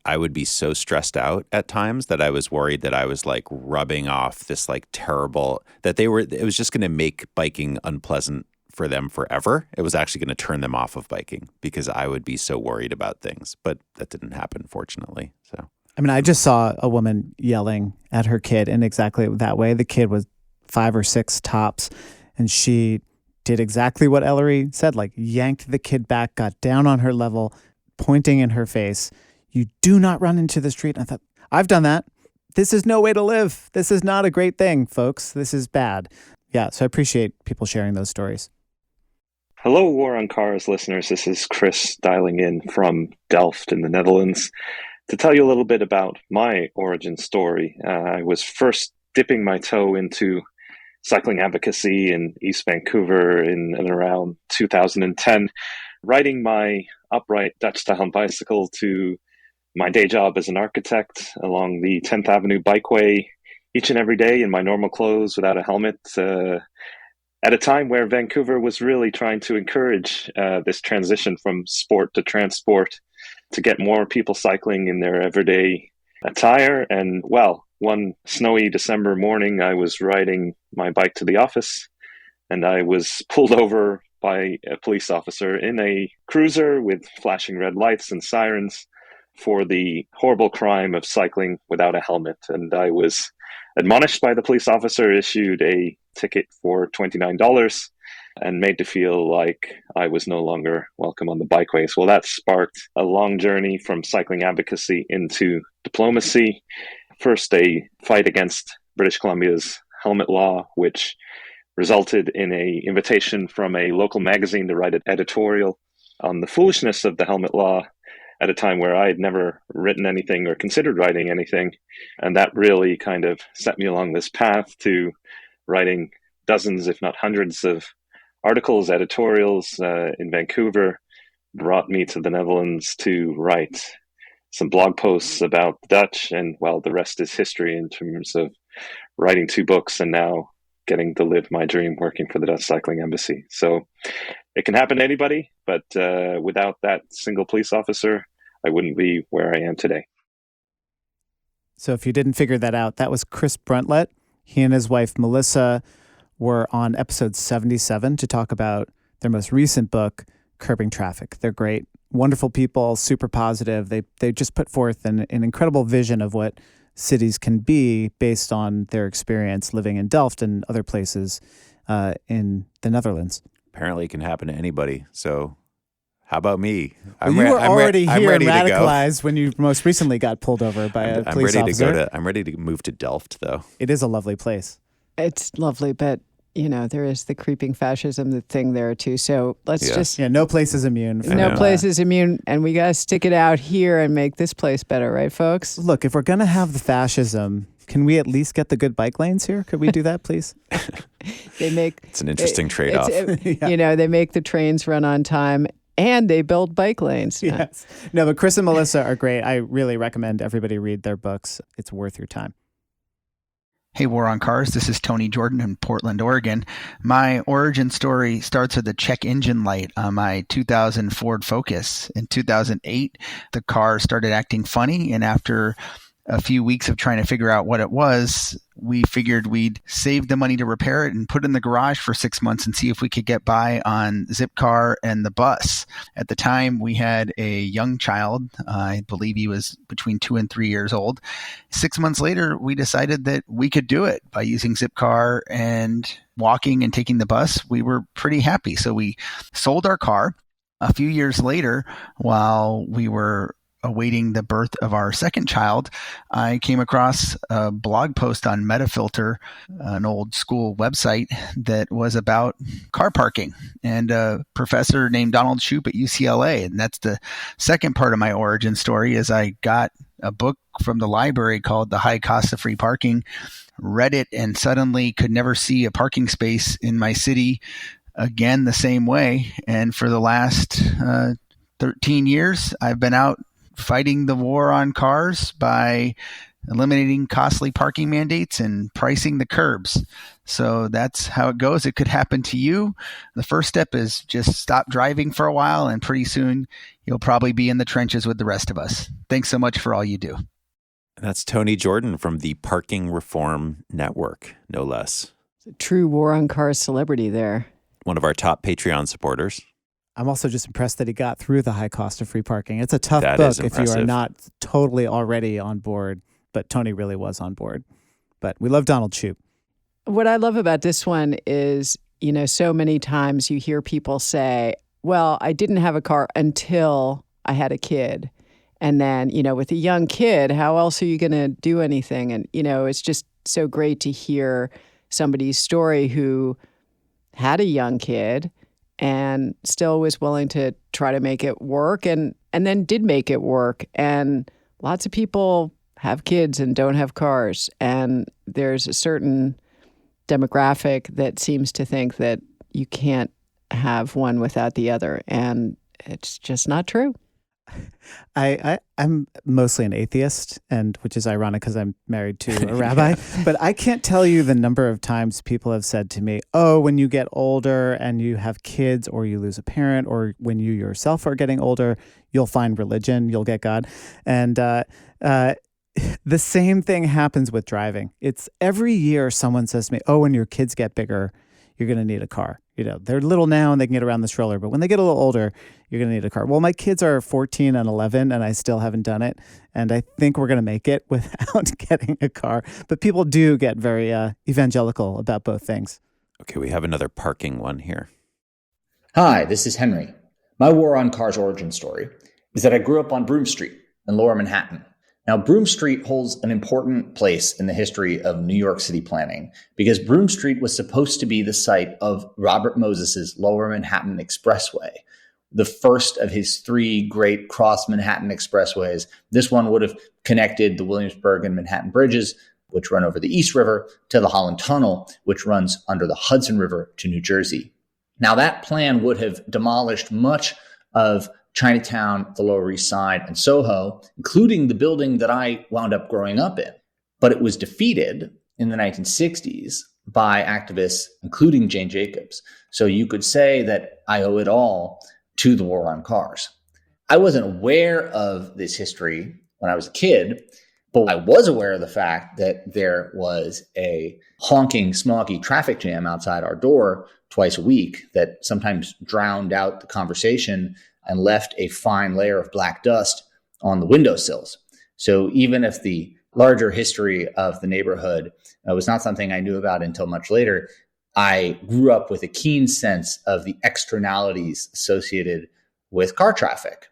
I would be so stressed out at times that I was worried that I was like rubbing off this like terrible, that it was just going to make biking unpleasant for them forever. It was actually going to turn them off of biking because I would be so worried about things. But that didn't happen, fortunately. So, I mean, I just saw a woman yelling at her kid in exactly that way. The kid was 5 or 6 tops, and she did exactly what Ellery said, like yanked the kid back, got down on her level, pointing in her face. You do not run into the street. And I thought, I've done that. This is no way to live. This is not a great thing, folks. This is bad. Yeah, so I appreciate people sharing those stories. Hello, War on Cars listeners. This is Chris dialing in from Delft in the Netherlands to tell you a little bit about my origin story. I was first dipping my toe into cycling advocacy in East Vancouver in and around 2010, riding my upright Dutch-style bicycle to my day job as an architect along the 10th Avenue bikeway each and every day in my normal clothes without a helmet, at a time where Vancouver was really trying to encourage this transition from sport to transport to get more people cycling in their everyday attire. And well, one snowy December morning, I was riding my bike to the office and I was pulled over by a police officer in a cruiser with flashing red lights and sirens for the horrible crime of cycling without a helmet. And I was admonished by the police officer, issued a ticket for $29, and made to feel like I was no longer welcome on the bikeways. Well, that sparked a long journey from cycling advocacy into diplomacy. First, a fight against British Columbia's helmet law, which resulted in an invitation from a local magazine to write an editorial on the foolishness of the helmet law at a time where I had never written anything or considered writing anything. And that really kind of set me along this path to writing dozens, if not hundreds of articles, editorials in Vancouver, brought me to the Netherlands to write some blog posts about the Dutch. And well, the rest is history in terms of writing 2 books and now getting to live my dream working for the Dutch Cycling Embassy. So it can happen to anybody, but without that single police officer, I wouldn't be where I am today. So if you didn't figure that out, that was Chris Bruntlett. He and his wife, Melissa, were on episode 77 to talk about their most recent book, Curbing Traffic. They're great, wonderful people, super positive. They just put forth an incredible vision of what cities can be based on their experience living in Delft and other places in the Netherlands. Apparently it can happen to anybody. So how about me? Well, you were already here and radicalized when you most recently got pulled over by a police officer. I'm ready to move to Delft, though. It is a lovely place. It's lovely, but, you know, there is the creeping fascism thing there, too. So let's just... Yeah, no place is immune. No place is immune, and we got to stick it out here and make this place better, right, folks? Look, if we're going to have the fascism, can we at least get the good bike lanes here? Could we do that, please? It's an interesting trade-off. You know, they make the trains run on time, and they build bike lanes. Yes. No, but Chris and Melissa are great. I really recommend everybody read their books. It's worth your time. Hey, War on Cars. This is Tony Jordan in Portland, Oregon. My origin story starts with the check engine light on my 2000 Ford Focus. In 2008, the car started acting funny, and after a few weeks of trying to figure out what it was, we figured we'd save the money to repair it and put it in the garage for 6 months and see if we could get by on Zipcar and the bus. At the time, we had a young child. I believe he was between 2 and 3 years old. 6 months later, we decided that we could do it by using Zipcar and walking and taking the bus. We were pretty happy. So we sold our car. A few years later, while we were awaiting the birth of our second child, I came across a blog post on Metafilter, an old school website that was about car parking, and a professor named Donald Shoup at UCLA. And that's the second part of my origin story, is I got a book from the library called The High Cost of Free Parking, read it, and suddenly could never see a parking space in my city again the same way. And for the last 13 years, I've been out fighting the war on cars by eliminating costly parking mandates and pricing the curbs. So that's how it goes. It could happen to you. The first step is just stop driving for a while, and pretty soon you'll probably be in the trenches with the rest of us. Thanks so much for all you do. That's Tony Jordan from the Parking Reform Network, no less. True War on Cars celebrity there. One of our top Patreon supporters. I'm also just impressed that he got through the high cost of free parking. It's a tough That book is if you are impressive. not totally already on board, but Tony really was on board. But we love Donald Shoup. What I love about this one is, so many times you hear people say, well, I didn't have a car until I had a kid. And then, with a young kid, how else are you going to do anything? And, it's just so great to hear somebody's story who had a young kid and still was willing to try to make it work and then did make it work. And lots of people have kids and don't have cars. And there's a certain demographic that seems to think that you can't have one without the other. And it's just not true. I'm mostly an atheist, and which is ironic because I'm married to a rabbi. But I can't tell you the number of times people have said to me, oh, when you get older and you have kids or you lose a parent or when you yourself are getting older, you'll find religion, you'll get God. And the same thing happens with driving. It's every year someone says to me, oh, when your kids get bigger, you're going to need a car. They're little now and they can get around the stroller, but when they get a little older, you're going to need a car. Well, my kids are 14 and 11 and I still haven't done it. And I think we're going to make it without getting a car. But people do get very evangelical about both things. Okay, we have another parking one here. Hi, this is Henry. My War on Cars origin story is that I grew up on Broome Street in Lower Manhattan. Now, Broome Street holds an important place in the history of New York City planning because Broome Street was supposed to be the site of Robert Moses's Lower Manhattan Expressway, the first of his three great cross-Manhattan expressways. This one would have connected the Williamsburg and Manhattan bridges, which run over the East River, to the Holland Tunnel, which runs under the Hudson River to New Jersey. Now, that plan would have demolished much of Chinatown, the Lower East Side, and Soho, including the building that I wound up growing up in. But it was defeated in the 1960s by activists, including Jane Jacobs. So you could say that I owe it all to the War on Cars. I wasn't aware of this history when I was a kid, but I was aware of the fact that there was a honking, smoggy traffic jam outside our door twice a week that sometimes drowned out the conversation and left a fine layer of black dust on the windowsills. So even if the larger history of the neighborhood was not something I knew about until much later, I grew up with a keen sense of the externalities associated with car traffic.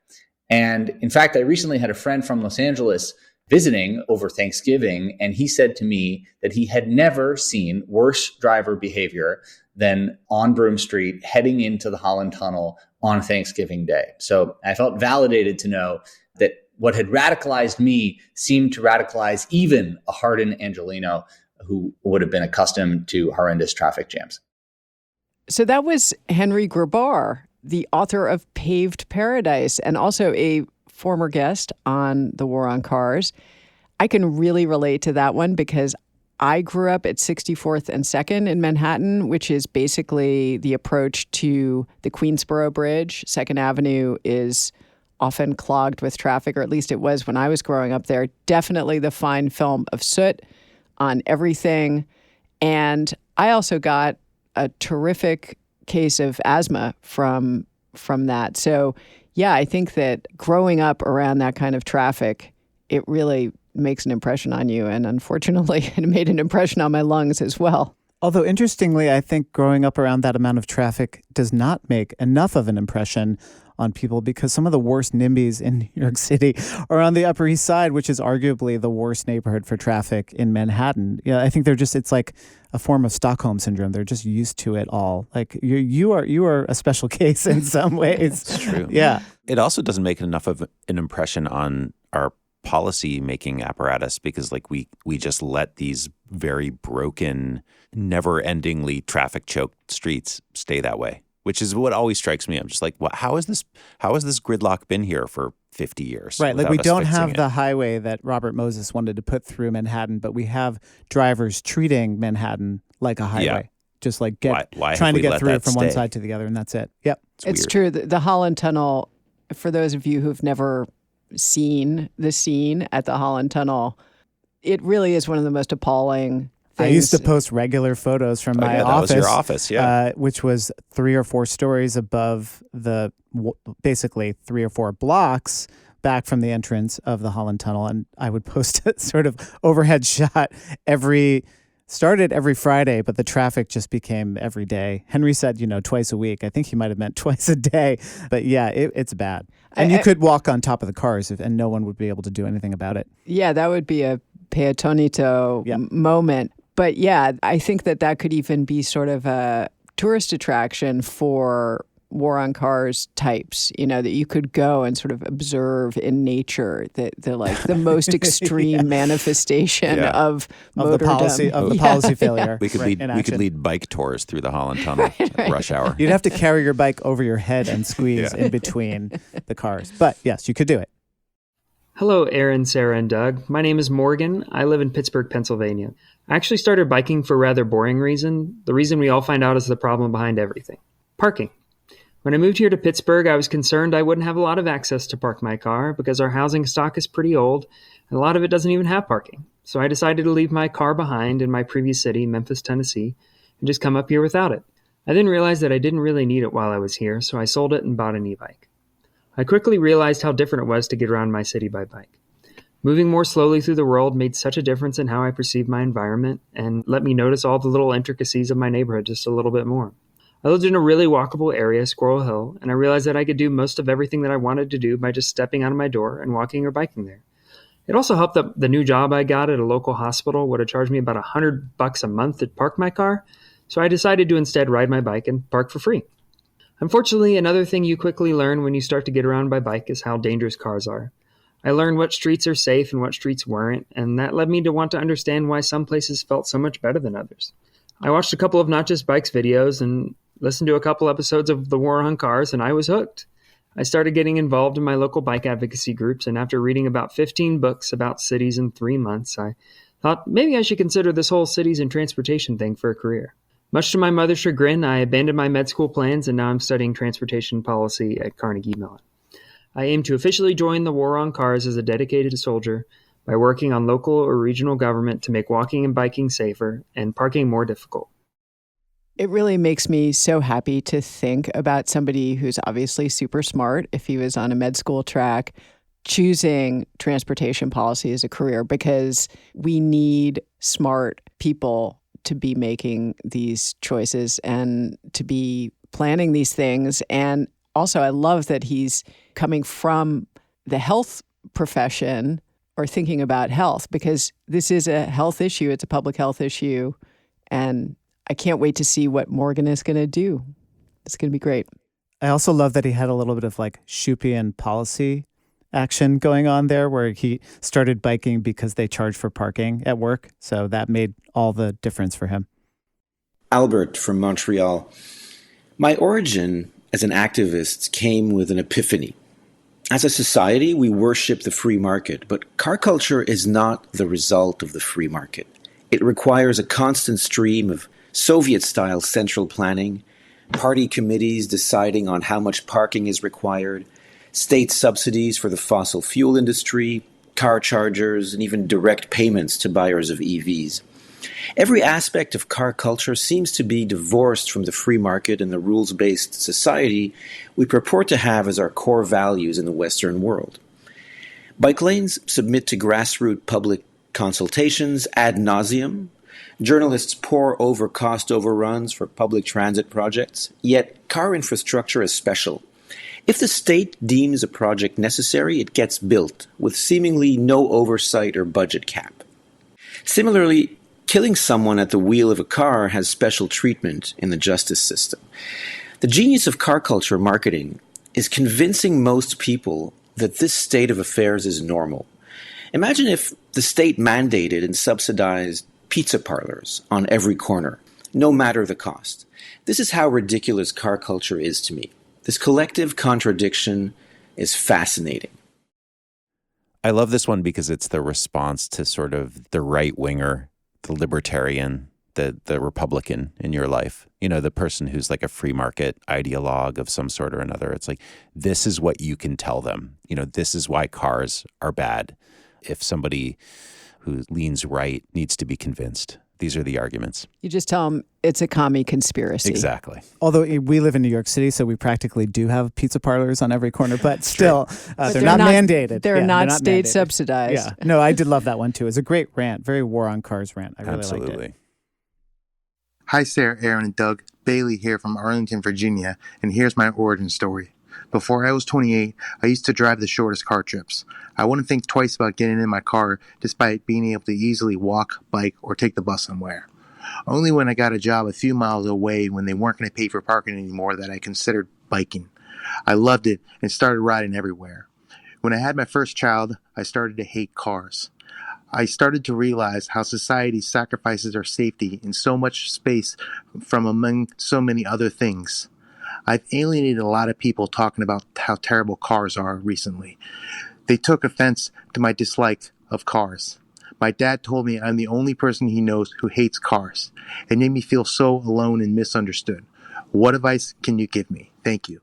And in fact, I recently had a friend from Los Angeles visiting over Thanksgiving, and he said to me that he had never seen worse driver behavior than on Broome Street heading into the Holland Tunnel on Thanksgiving Day. So I felt validated to know that what had radicalized me seemed to radicalize even a hardened Angelino who would have been accustomed to horrendous traffic jams. So that was Henry Grabar, the author of Paved Paradise, and also a former guest on the War on Cars. I can really relate to that one because I grew up at 64th and 2nd in Manhattan, which is basically the approach to the Queensboro Bridge. 2nd Avenue is often clogged with traffic, or at least it was when I was growing up there. Definitely the fine film of soot on everything. And I also got a terrific case of asthma from that. So, yeah, I think that growing up around that kind of traffic, it really makes an impression on you. And unfortunately, it made an impression on my lungs as well. Although, interestingly, I think growing up around that amount of traffic does not make enough of an impression on people because some of the worst NIMBYs in New York City are on the Upper East Side, which is arguably the worst neighborhood for traffic in Manhattan. Yeah, I think it's like a form of Stockholm syndrome. They're just used to it all. Like you are a special case in some ways. It's true. Yeah. It also doesn't make enough of an impression on our policy making apparatus because we just let these very broken, never-endingly traffic choked streets stay that way, which is what always strikes me. I'm just like, how has this gridlock been here for 50 years? Right. Like we don't have the highway that Robert Moses wanted to put through Manhattan, but we have drivers treating Manhattan like a highway. Yeah. Just like trying to get through from one side to the other, and that's it. Yep. It's true. The Holland Tunnel, for those of you who've never seen the scene at the Holland Tunnel, it really is one of the most appalling things. I used to post regular photos from my that office. was your office, yeah. Which was 3 or 4 stories above basically 3 or 4 blocks back from the entrance of the Holland Tunnel. And I would post a sort of overhead shot started every Friday, but the traffic just became every day. Henry said, twice a week. I think he might have meant twice a day. But yeah, it's bad. And you could walk on top of the cars and no one would be able to do anything about it. Yeah, that would be a Ponito moment. But yeah, I think that could even be sort of a tourist attraction for War on Cars types, that you could go and sort of observe in nature the most extreme manifestation of the policy failure. We could lead bike tours through the Holland Tunnel at rush hour. You'd have to carry your bike over your head and squeeze in between the cars. But yes, you could do it. Hello, Aaron, Sarah, and Doug. My name is Morgan. I live in Pittsburgh, Pennsylvania. I actually started biking for a rather boring reason. The reason we all find out is the problem behind everything. Parking. When I moved here to Pittsburgh, I was concerned I wouldn't have a lot of access to park my car because our housing stock is pretty old and a lot of it doesn't even have parking. So I decided to leave my car behind in my previous city, Memphis, Tennessee, and just come up here without it. I then realized that I didn't really need it while I was here, so I sold it and bought an e-bike. I quickly realized how different it was to get around my city by bike. Moving more slowly through the world made such a difference in how I perceived my environment and let me notice all the little intricacies of my neighborhood just a little bit more. I lived in a really walkable area, Squirrel Hill, and I realized that I could do most of everything that I wanted to do by just stepping out of my door and walking or biking there. It also helped that the new job I got at a local hospital would have charged me about $100 a month to park my car, so I decided to instead ride my bike and park for free. Unfortunately, another thing you quickly learn when you start to get around by bike is how dangerous cars are. I learned what streets are safe and what streets weren't, and that led me to want to understand why some places felt so much better than others. I watched a couple of Not Just Bikes videos and listened to a couple episodes of The War on Cars, and I was hooked. I started getting involved in my local bike advocacy groups, and after reading about 15 books about cities in 3 months, I thought maybe I should consider this whole cities and transportation thing for a career. Much to my mother's chagrin, I abandoned my med school plans, and now I'm studying transportation policy at Carnegie Mellon. I aim to officially join the War on Cars as a dedicated soldier by working on local or regional government to make walking and biking safer and parking more difficult. It really makes me so happy to think about somebody who's obviously super smart, if he was on a med school track, choosing transportation policy as a career, because we need smart people to be making these choices and to be planning these things. And also, I love that he's coming from the health profession or thinking about health, because this is a health issue. It's a public health issue. And I can't wait to see what Morgan is going to do. It's going to be great. I also love that he had a little bit of Schupian policy action going on there, where he started biking because they charge for parking at work. So that made all the difference for him. Albert from Montreal. My origin as an activist came with an epiphany. As a society, we worship the free market, but car culture is not the result of the free market. It requires a constant stream of Soviet-style central planning, party committees deciding on how much parking is required, state subsidies for the fossil fuel industry, car chargers, and even direct payments to buyers of EVs. Every aspect of car culture seems to be divorced from the free market and the rules-based society we purport to have as our core values in the Western world. Bike lanes submit to grassroots public consultations ad nauseum. Journalists pore over cost overruns for public transit projects, yet car infrastructure is special. If the state deems a project necessary, it gets built, with seemingly no oversight or budget cap. Similarly, killing someone at the wheel of a car has special treatment in the justice system. The genius of car culture marketing is convincing most people that this state of affairs is normal. Imagine if the state mandated and subsidized pizza parlors on every corner, no matter the cost. This is how ridiculous car culture is to me. This collective contradiction is fascinating. I love this one because it's the response to sort of the right-winger, the libertarian the Republican in your life, the person who's like a free market ideologue of some sort or another. It's like, this is what you can tell them. This is why cars are bad. If somebody who leans right needs to be convinced, these are the arguments. You just tell them it's a commie conspiracy. Exactly. Although we live in New York City, so we practically do have pizza parlors on every corner, but still, they're not mandated. They're not state subsidized. Yeah. No, I did love that one too. It was a great rant, very War on Cars rant. I really liked it. Hi, Sarah, Aaron, and Doug. Bailey here from Arlington, Virginia, and here's my origin story. Before I was 28, I used to drive the shortest car trips. I wouldn't think twice about getting in my car despite being able to easily walk, bike, or take the bus somewhere. Only when I got a job a few miles away when they weren't going to pay for parking anymore that I considered biking. I loved it and started riding everywhere. When I had my first child, I started to hate cars. I started to realize how society sacrifices our safety in so much space from among so many other things. I've alienated a lot of people talking about how terrible cars are recently. They took offense to my dislike of cars. My dad told me I'm the only person he knows who hates cars. It made me feel so alone and misunderstood. What advice can you give me? Thank you.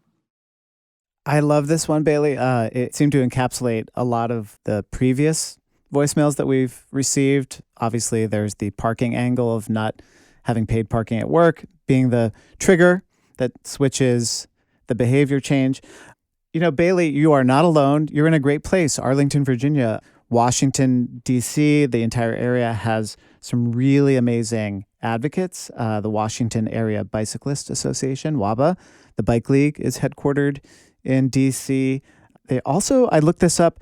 I love this one, Bailey. It seemed to encapsulate a lot of the previous voicemails that we've received. Obviously, there's the parking angle of not having paid parking at work being the trigger that switches the behavior change. Bailey, you are not alone. You're in a great place. Arlington, Virginia, Washington, D.C., the entire area has some really amazing advocates. The Washington Area Bicyclist Association, WABA, the Bike League is headquartered in D.C. They also, I looked this up,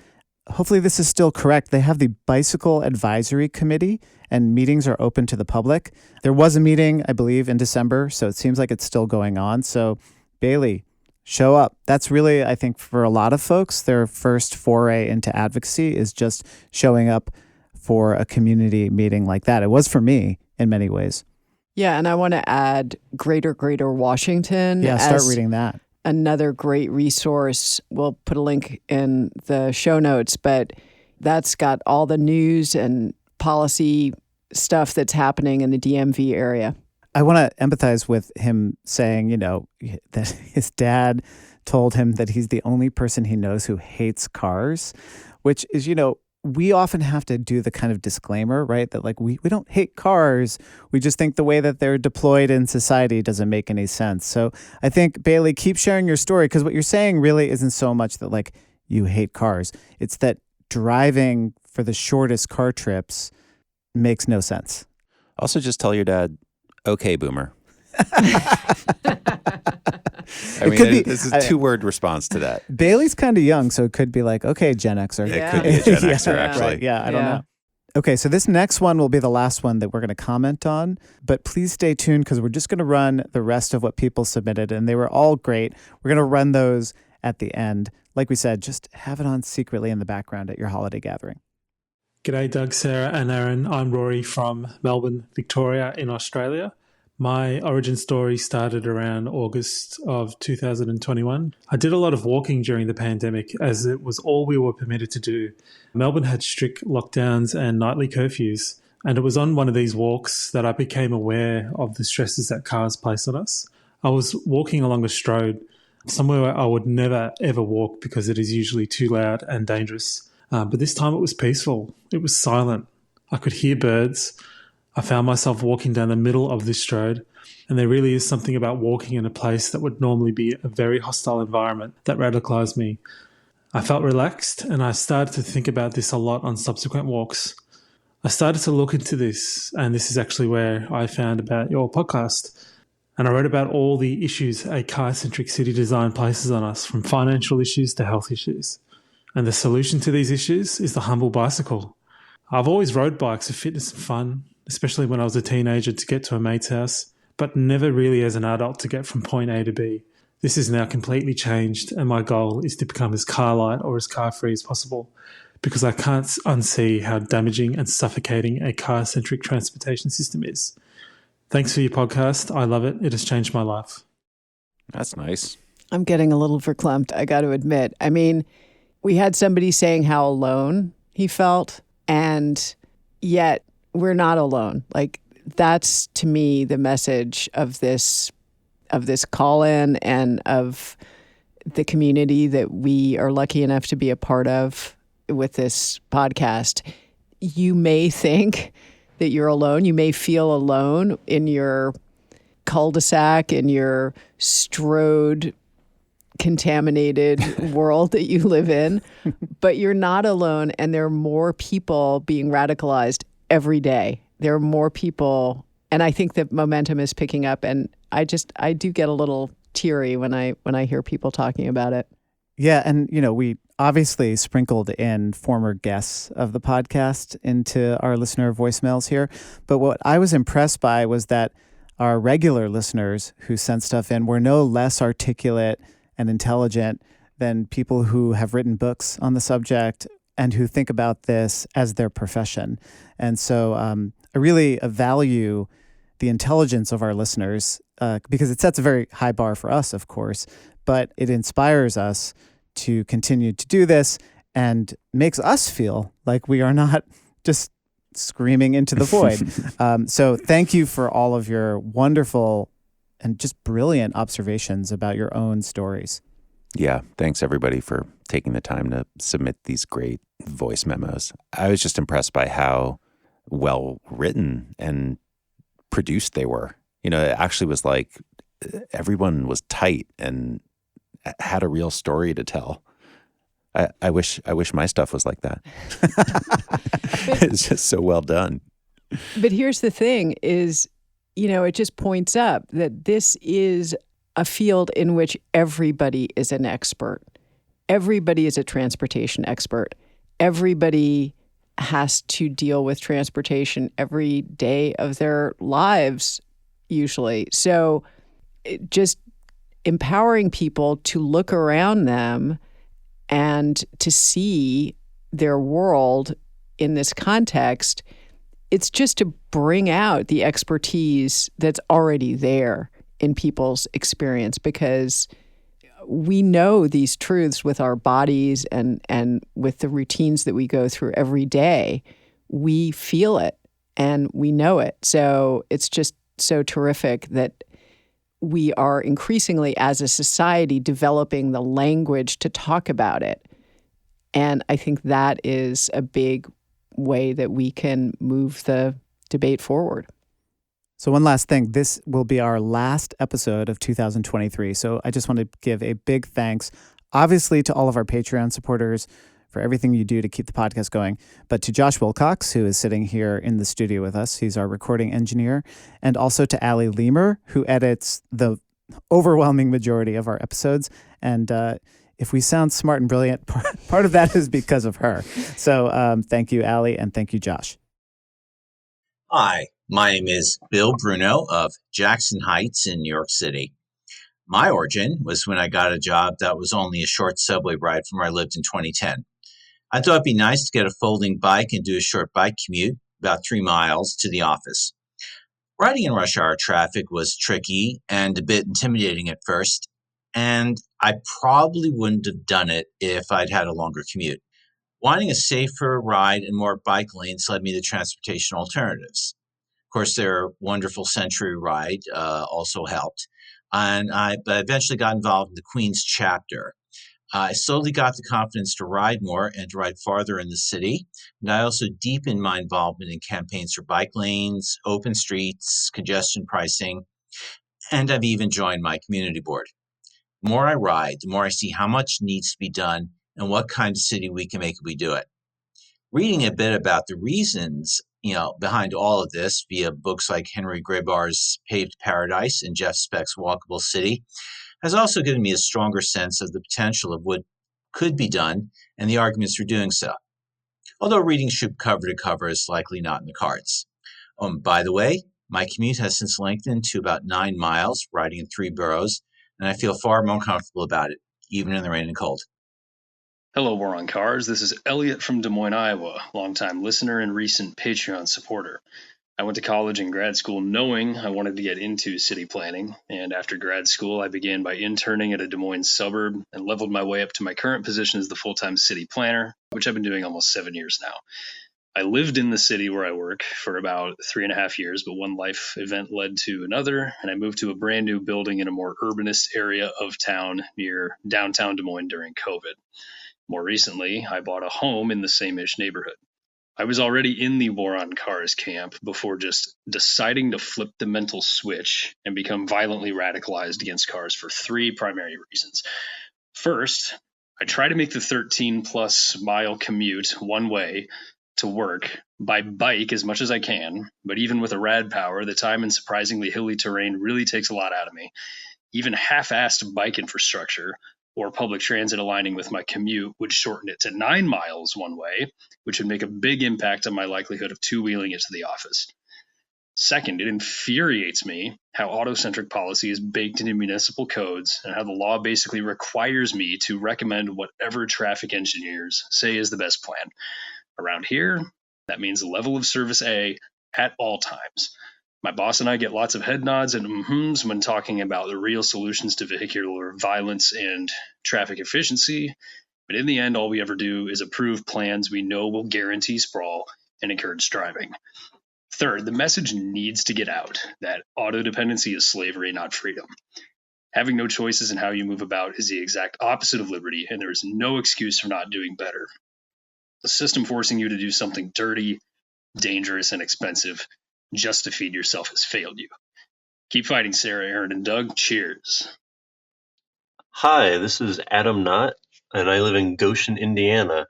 hopefully this is still correct. They have the Bicycle Advisory Committee, and meetings are open to the public. There was a meeting, I believe, in December, so it seems like it's still going on. So, Bailey, show up. That's really, I think, for a lot of folks, their first foray into advocacy is just showing up for a community meeting like that. It was for me in many ways. Yeah, and I want to add Greater Washington. Yeah, start reading that. Another great resource. We'll put a link in the show notes, but that's got all the news and policy stuff that's happening in the DMV area. I want to empathize with him saying, that his dad told him that he's the only person he knows who hates cars, which is, we often have to do the kind of disclaimer, right? That like, we don't hate cars. We just think the way that they're deployed in society doesn't make any sense. So I think, Bailey, keep sharing your story, because what you're saying really isn't so much that like you hate cars. It's that driving for the shortest car trips makes no sense. Also, just tell your dad, okay, boomer. This is a 2-word response to that. Bailey's kind of young, so it could be like, okay, Gen Xer. It could be a Gen Xer, actually. Right. Yeah, I don't know. Okay, so this next one will be the last one that we're going to comment on, but please stay tuned because we're just going to run the rest of what people submitted, and they were all great. We're going to run those at the end. Like we said, just have it on secretly in the background at your holiday gathering. G'day, Doug, Sarah, and Aaron. I'm Rory from Melbourne, Victoria in Australia. My origin story started around August of 2021. I did a lot of walking during the pandemic as it was all we were permitted to do. Melbourne had strict lockdowns and nightly curfews, and it was on one of these walks that I became aware of the stresses that cars place on us. I was walking along a strode, somewhere I would never ever walk because it is usually too loud and dangerous. But this time it was peaceful. It was silent. I could hear birds. I found myself walking down the middle of this road, and there really is something about walking in a place that would normally be a very hostile environment that radicalized me. I felt relaxed, and I started to think about this a lot on subsequent walks. I started to look into this, and this is actually where I found about your podcast. And I wrote about all the issues a car-centric city design places on us, from financial issues to health issues. And the solution to these issues is the humble bicycle. I've always rode bikes for fitness and fun, especially when I was a teenager to get to a mate's house, but never really as an adult to get from point A to B. This is now completely changed, and my goal is to become as car light or as car free as possible, because I can't unsee how damaging and suffocating a car-centric transportation system is. Thanks for your podcast. I love it. It has changed my life. That's nice. I'm getting a little verklempt, I got to admit. I mean, we had somebody saying how alone he felt, and yet we're not alone. Like, that's to me the message of this call-in and of the community that we are lucky enough to be a part of with this podcast. You may think that you're alone. You may feel alone in your cul-de-sac, in your strode, contaminated world that you live in, but you're not alone. And there are more people being radicalized every day. There are more people, and I think the momentum is picking up. And I do get a little teary when I hear people talking about it. Yeah, and we obviously sprinkled in former guests of the podcast into our listener voicemails here, but what I was impressed by was that our regular listeners who sent stuff in were no less articulate and intelligent than people who have written books on the subject and who think about this as their profession. And so I really value the intelligence of our listeners because it sets a very high bar for us, of course, but it inspires us to continue to do this and makes us feel like we are not just screaming into the void. So thank you for all of your wonderful and just brilliant observations about your own stories. Yeah, thanks everybody for taking the time to submit these great voice memos. I was just impressed by how well written and produced they were. It actually was like everyone was tight and had a real story to tell. I wish my stuff was like that. It's just so well done. But here's the thing is, it just points up that this is a field in which everybody is an expert. Everybody is a transportation expert. Everybody has to deal with transportation every day of their lives, usually. So just empowering people to look around them and to see their world in this context, it's just to bring out the expertise that's already there in people's experience, because we know these truths with our bodies and with the routines that we go through every day. We feel it and we know it. So it's just so terrific that we are increasingly, as a society, developing the language to talk about it. And I think that is a big way that we can move the debate forward. So one last thing, this will be our last episode of 2023. So I just want to give a big thanks, obviously, to all of our Patreon supporters for everything you do to keep the podcast going, but to Josh Wilcox, who is sitting here in the studio with us. He's our recording engineer. And also to Ali Lemer, who edits the overwhelming majority of our episodes. And if we sound smart and brilliant, part of that is because of her. So thank you, Ali, and thank you, Josh. Hi, my name is Bill Bruno of Jackson Heights in New York City. My origin was when I got a job that was only a short subway ride from where I lived in 2010. I thought it'd be nice to get a folding bike and do a short bike commute, about 3 miles, to the office. Riding in rush hour traffic was tricky and a bit intimidating at first, and I probably wouldn't have done it if I'd had a longer commute. Wanting a safer ride and more bike lanes led me to transportation alternatives. Of course, their wonderful Century ride also helped, and I eventually got involved in the Queens chapter. I slowly got the confidence to ride more and to ride farther in the city, and I also deepened my involvement in campaigns for bike lanes, open streets, congestion pricing, and I've even joined my community board. The more I ride, the more I see how much needs to be done and what kind of city we can make if we do it. Reading a bit about the reasons, behind all of this via books like Henry Grabar's Paved Paradise and Jeff Speck's Walkable City has also given me a stronger sense of the potential of what could be done and the arguments for doing so. Although reading should cover to cover is likely not in the cards. By the way, my commute has since lengthened to about 9 miles, riding in 3 boroughs, and I feel far more comfortable about it, even in the rain and cold. Hello, War on Cars. This is Elliot from Des Moines, Iowa, longtime listener and recent Patreon supporter. I went to college and grad school knowing I wanted to get into city planning, and after grad school, I began by interning at a Des Moines suburb and leveled my way up to my current position as the full-time city planner, which I've been doing almost 7 years now. I lived in the city where I work for about 3.5 years, but one life event led to another, and I moved to a brand new building in a more urbanist area of town near downtown Des Moines during COVID. More recently, I bought a home in the same-ish neighborhood. I was already in the war on cars camp before just deciding to flip the mental switch and become violently radicalized against cars for 3 primary reasons. First, I try to make the 13-plus mile commute one way to work by bike as much as I can, but even with a rad power, the time in surprisingly hilly terrain really takes a lot out of me. Even half-assed bike infrastructure or public transit aligning with my commute would shorten it to 9 miles one way, which would make a big impact on my likelihood of two-wheeling it to the office. Second, it infuriates me how auto-centric policy is baked into municipal codes and how the law basically requires me to recommend whatever traffic engineers say is the best plan. Around here, that means level of service A at all times. My boss and I get lots of head nods and mm-hms when talking about the real solutions to vehicular violence and traffic efficiency, but in the end, all we ever do is approve plans we know will guarantee sprawl and encourage driving. Third, the message needs to get out that auto dependency is slavery, not freedom. Having no choices in how you move about is the exact opposite of liberty, and there is no excuse for not doing better. A system forcing you to do something dirty, dangerous, and expensive just to feed yourself has failed you. Keep fighting, Sarah, Aaron, and Doug. Cheers. Hi, this is Adam Knott, and I live in Goshen, Indiana.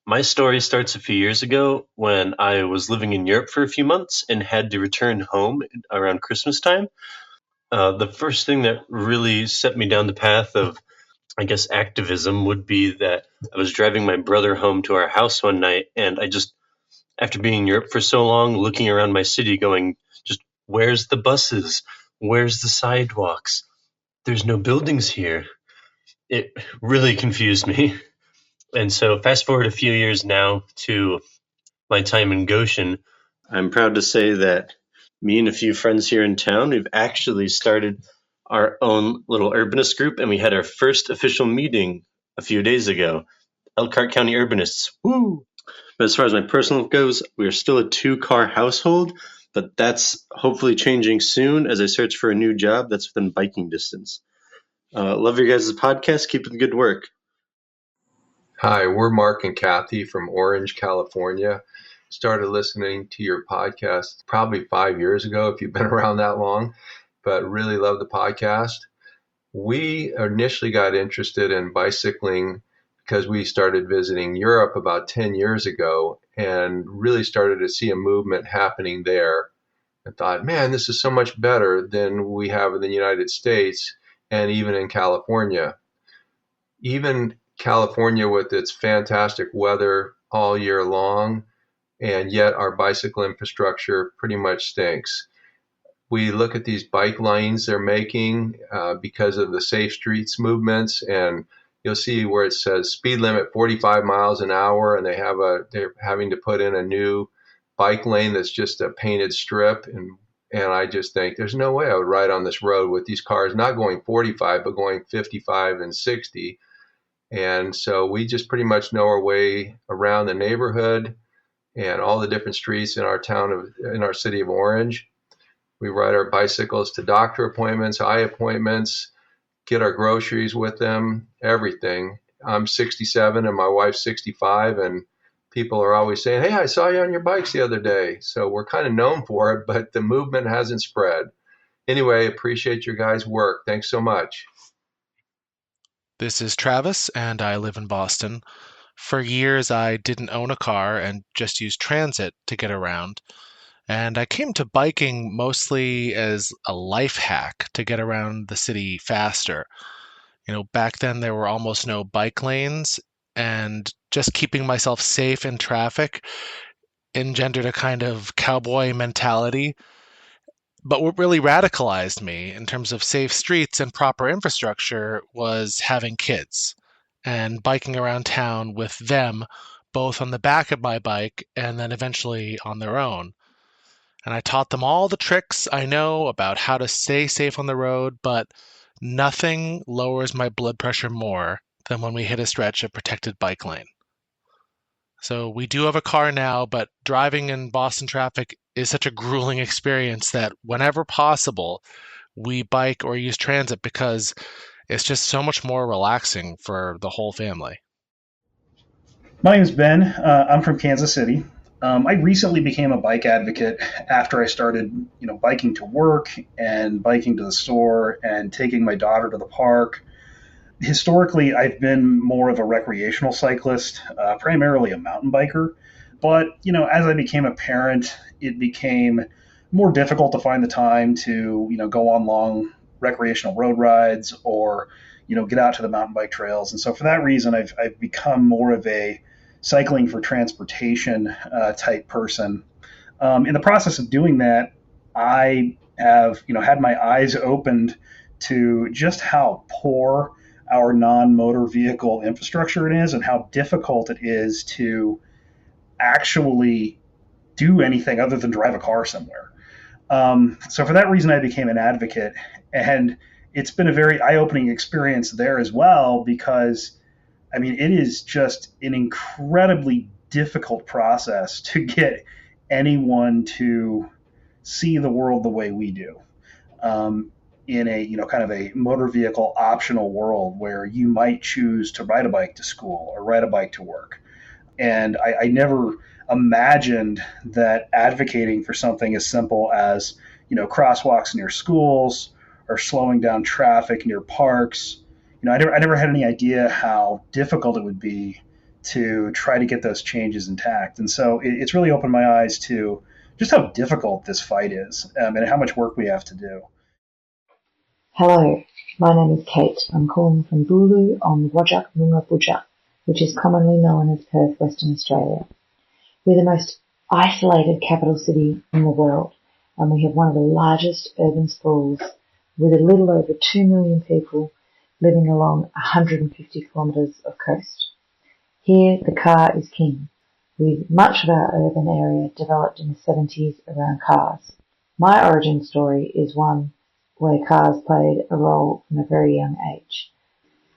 My story starts a few years ago when I was living in Europe for a few months and had to return home around Christmas time. The first thing that really set me down the path of, I guess, activism would be that I was driving my brother home to our house one night, and I just, after being in Europe for so long, looking around my city going, just, where's the buses? Where's the sidewalks? There's no buildings here. It really confused me. And so fast forward a few years now to my time in Goshen, I'm proud to say that me and a few friends here in town, we've actually started our own little urbanist group, and we had our first official meeting a few days ago. Elkhart County Urbanists, woo! But as far as my personal goes, we are still a 2-car household, but that's hopefully changing soon as I search for a new job that's within biking distance. Love your guys' podcast. Keep up the good work. Hi, we're Mark and Kathy from Orange, California. Started listening to your podcast probably 5 years ago, if you've been around that long, but really love the podcast. We initially got interested in bicycling because we started visiting Europe about 10 years ago and really started to see a movement happening there. And thought, man, this is so much better than we have in the United States and even in California. Even California with its fantastic weather all year long, and yet our bicycle infrastructure pretty much stinks. We look at these bike lanes they're making because of the Safe Streets movements, and you'll see where it says speed limit 45 miles an hour, and they're having to put in a new bike lane that's just a painted strip, and I just think there's no way I would ride on this road with these cars not going 45 but going 55 and 60. And so we just pretty much know our way around the neighborhood and all the different streets in in our city of Orange. We ride our bicycles to doctor appointments, eye appointments, get our groceries with them, everything. I'm 67 and my wife's 65, and people are always saying, hey, I saw you on your bikes the other day. So we're kind of known for it, but the movement hasn't spread. Anyway, appreciate your guys' work. Thanks so much. This is Travis, and I live in Boston. For years, I didn't own a car and just used transit to get around. And I came to biking mostly as a life hack to get around the city faster. Back then there were almost no bike lanes, and just keeping myself safe in traffic engendered a kind of cowboy mentality. But what really radicalized me in terms of safe streets and proper infrastructure was having kids and biking around town with them, both on the back of my bike and then eventually on their own. And I taught them all the tricks I know about how to stay safe on the road, but nothing lowers my blood pressure more than when we hit a stretch of protected bike lane. So we do have a car now, but driving in Boston traffic is such a grueling experience that whenever possible, we bike or use transit because it's just so much more relaxing for the whole family. My name is Ben. I'm from Kansas City. I recently became a bike advocate after I started, biking to work and biking to the store and taking my daughter to the park. Historically, I've been more of a recreational cyclist, primarily a mountain biker. But, as I became a parent, it became more difficult to find the time to, go on long recreational road rides or, get out to the mountain bike trails. And so for that reason, I've become more of a cycling for transportation type person. In the process of doing that, I have, had my eyes opened to just how poor our non-motor vehicle infrastructure it is and how difficult it is to actually do anything other than drive a car somewhere. So for that reason, I became an advocate, and it's been a very eye-opening experience there as well, because it is just an incredibly difficult process to get anyone to see the world the way we do. In a kind of a motor vehicle optional world where you might choose to ride a bike to school or ride a bike to work. And I never imagined that advocating for something as simple as crosswalks near schools or slowing down traffic near parks. I never had any idea how difficult it would be to try to get those changes intact. And so it's really opened my eyes to just how difficult this fight is, and how much work we have to do. Hello, my name is Kate. I'm calling from Bulu on the Wajak Noongar Budjak, which is commonly known as Perth, Western Australia. We're the most isolated capital city in the world, and we have one of the largest urban sprawls with a little over 2 million people living along 150 kilometres of coast. Here, the car is king, with much of our urban area developed in the 70s around cars. My origin story is one where cars played a role from a very young age.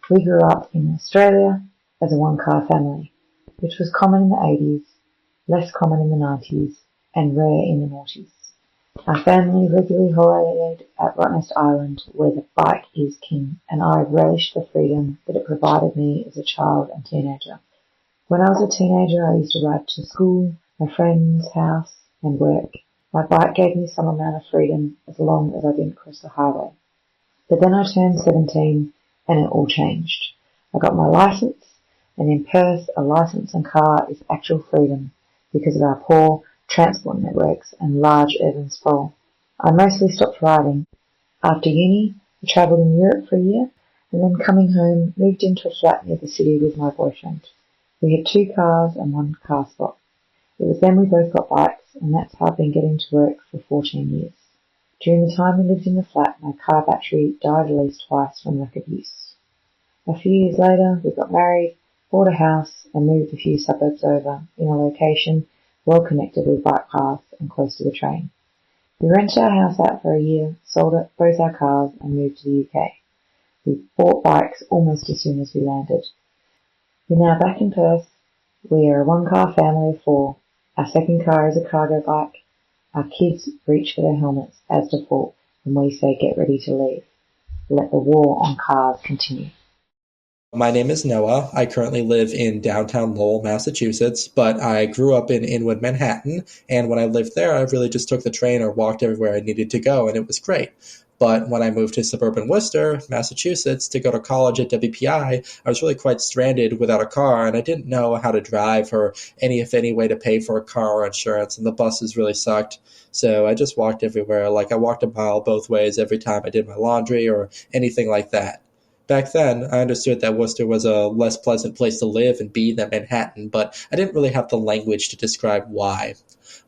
We grew up in Australia as a one-car family, which was common in the 80s, less common in the 90s, and rare in the noughties. Our family regularly holidayed at Rottnest Island, where the bike is king, and I relished the freedom that it provided me as a child and teenager. When I was a teenager, I used to ride to school, my friend's house, and work. My bike gave me some amount of freedom as long as I didn't cross the highway. But then I turned 17 and it all changed. I got my license, and in Perth, a license and car is actual freedom because of our poor transport networks and large urban sprawl. I mostly stopped riding. After uni, I travelled in Europe for a year, and then coming home, moved into a flat near the city with my boyfriend. We had 2 cars and 1 car spot. It was then we both got bikes, and that's how I've been getting to work for 14 years. During the time we lived in the flat, my car battery died at least twice from lack of use. A few years later, we got married, bought a house, and moved a few suburbs over in a location well connected with bike paths and close to the train. We rented our house out for a year, sold both our cars, and moved to the UK. We bought bikes almost as soon as we landed. We're now back in Perth. We are a 1-car family of 4. Our second car is a cargo bike. Our kids reach for their helmets as default when we say get ready to leave. Let the war on cars continue. My name is Noah. I currently live in downtown Lowell, Massachusetts, but I grew up in Inwood, Manhattan, and when I lived there, I really just took the train or walked everywhere I needed to go, and it was great. But when I moved to suburban Worcester, Massachusetts, to go to college at WPI, I was really quite stranded without a car, and I didn't know how to drive or any way to pay for a car or insurance, and the buses really sucked. So I just walked everywhere. Like, I walked a mile both ways every time I did my laundry or anything like that. Back then, I understood that Worcester was a less pleasant place to live and be than Manhattan, but I didn't really have the language to describe why.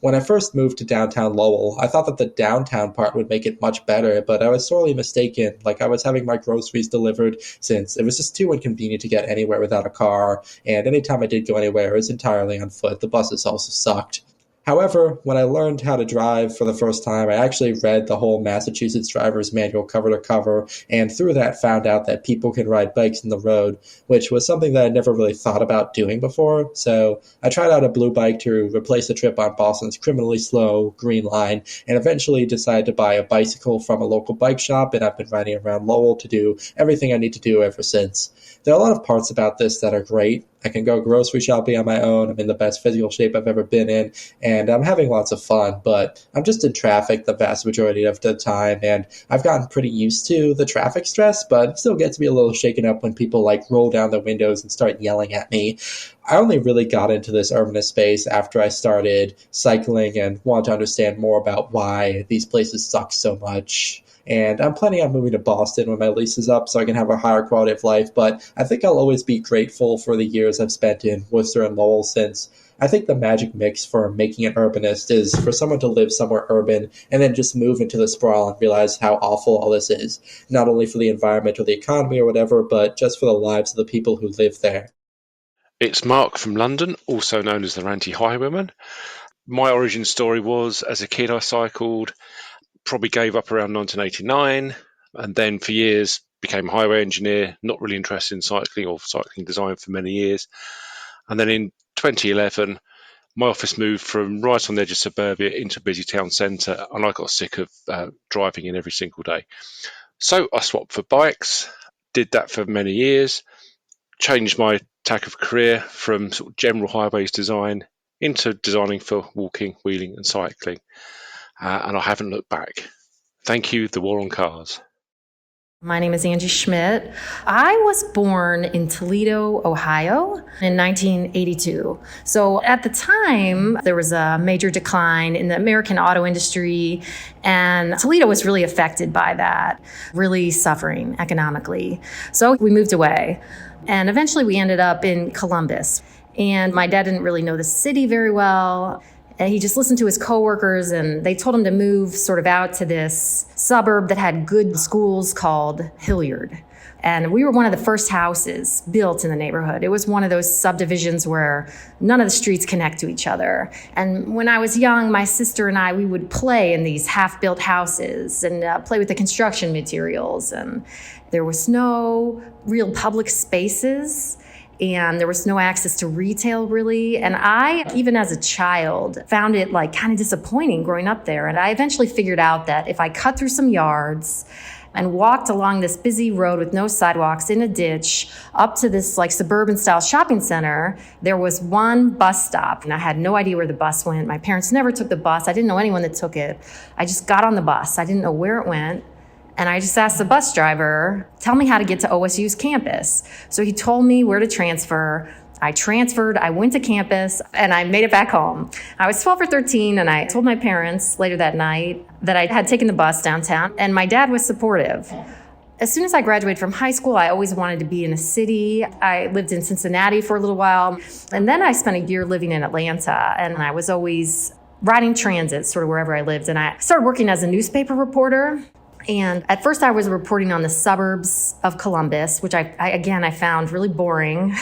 When I first moved to downtown Lowell, I thought that the downtown part would make it much better, but I was sorely mistaken. Like, I was having my groceries delivered since it was just too inconvenient to get anywhere without a car, and anytime I did go anywhere, it was entirely on foot. The buses also sucked. However, when I learned how to drive for the first time, I actually read the whole Massachusetts driver's manual cover to cover, and through that found out that people can ride bikes in the road, which was something that I never really thought about doing before. So I tried out a blue bike to replace a trip on Boston's criminally slow Green Line, and eventually decided to buy a bicycle from a local bike shop, and I've been riding around Lowell to do everything I need to do ever since. There are a lot of parts about this that are great. I can go grocery shopping on my own. I'm in the best physical shape I've ever been in, and I'm having lots of fun, but I'm just in traffic the vast majority of the time, and I've gotten pretty used to the traffic stress, but it still gets me a little shaken up when people roll down their windows and start yelling at me. I only really got into this urbanist space after I started cycling and wanted to understand more about why these places suck so much. And I'm planning on moving to Boston when my lease is up so I can have a higher quality of life. But I think I'll always be grateful for the years I've spent in Worcester and Lowell, since I think the magic mix for making an urbanist is for someone to live somewhere urban and then just move into the sprawl and realize how awful all this is, not only for the environment or the economy or whatever, but just for the lives of the people who live there. It's Mark from London, also known as the Ranty Highwayman. My origin story was, as a kid, I cycled. Probably gave up around 1989, and then for years became a highway engineer, not really interested in cycling or cycling design for many years. And then in 2011, my office moved from right on the edge of suburbia into a busy town centre, and I got sick of driving in every single day. So I swapped for bikes, did that for many years, changed my tack of career from sort of general highways design into designing for walking, wheeling and cycling. And I haven't looked back. Thank you, The War on Cars. My name is Angie Schmidt. I was born in Toledo, Ohio in 1982. So at the time, there was a major decline in the American auto industry, and Toledo was really affected by that, really suffering economically. So we moved away, and eventually we ended up in Columbus. And my dad didn't really know the city very well. And he just listened to his coworkers, and they told him to move sort of out to this suburb that had good schools called Hilliard. And we were one of the first houses built in the neighborhood. It was one of those subdivisions where none of the streets connect to each other. And when I was young, my sister and I, we would play in these half-built houses and play with the construction materials. And there was no real public spaces, and there was no access to retail, really. And I, even as a child, found it kind of disappointing growing up there. And I eventually figured out that if I cut through some yards and walked along this busy road with no sidewalks in a ditch up to this suburban style shopping center, there was one bus stop, and I had no idea where the bus went. My parents never took the bus. I didn't know anyone that took it. I just got on the bus. I didn't know where it went. And I just asked the bus driver, tell me how to get to OSU's campus. So he told me where to transfer. I transferred, I went to campus, and I made it back home. I was 12 or 13, and I told my parents later that night that I had taken the bus downtown, and my dad was supportive. As soon as I graduated from high school, I always wanted to be in a city. I lived in Cincinnati for a little while, and then I spent a year living in Atlanta, and I was always riding transit sort of wherever I lived, and I started working as a newspaper reporter. And at first I was reporting on the suburbs of Columbus, which I found really boring.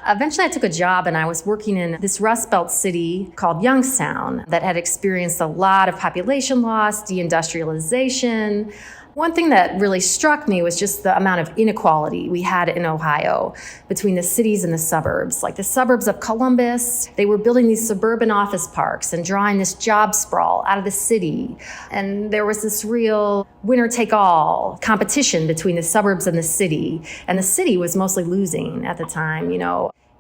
Eventually I took a job, and I was working in this Rust Belt city called Youngstown that had experienced a lot of population loss, deindustrialization. One thing that really struck me was just the amount of inequality we had in Ohio between the cities and the suburbs. Like the suburbs of Columbus, they were building these suburban office parks and drawing this job sprawl out of the city. And there was this real winner-take-all competition between the suburbs and the city. And the city was mostly losing at the time,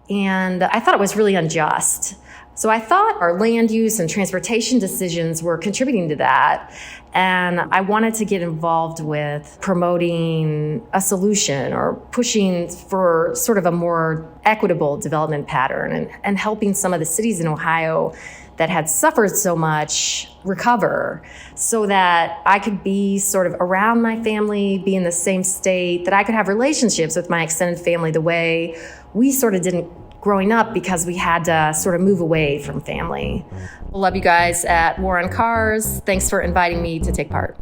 And I thought it was really unjust. So I thought our land use and transportation decisions were contributing to that. And I wanted to get involved with promoting a solution or pushing for sort of a more equitable development pattern and helping some of the cities in Ohio that had suffered so much recover so that I could be sort of around my family, be in the same state, that I could have relationships with my extended family the way we sort of didn't growing up because we had to sort of move away from family. Love you guys at War on Cars. Thanks for inviting me to take part.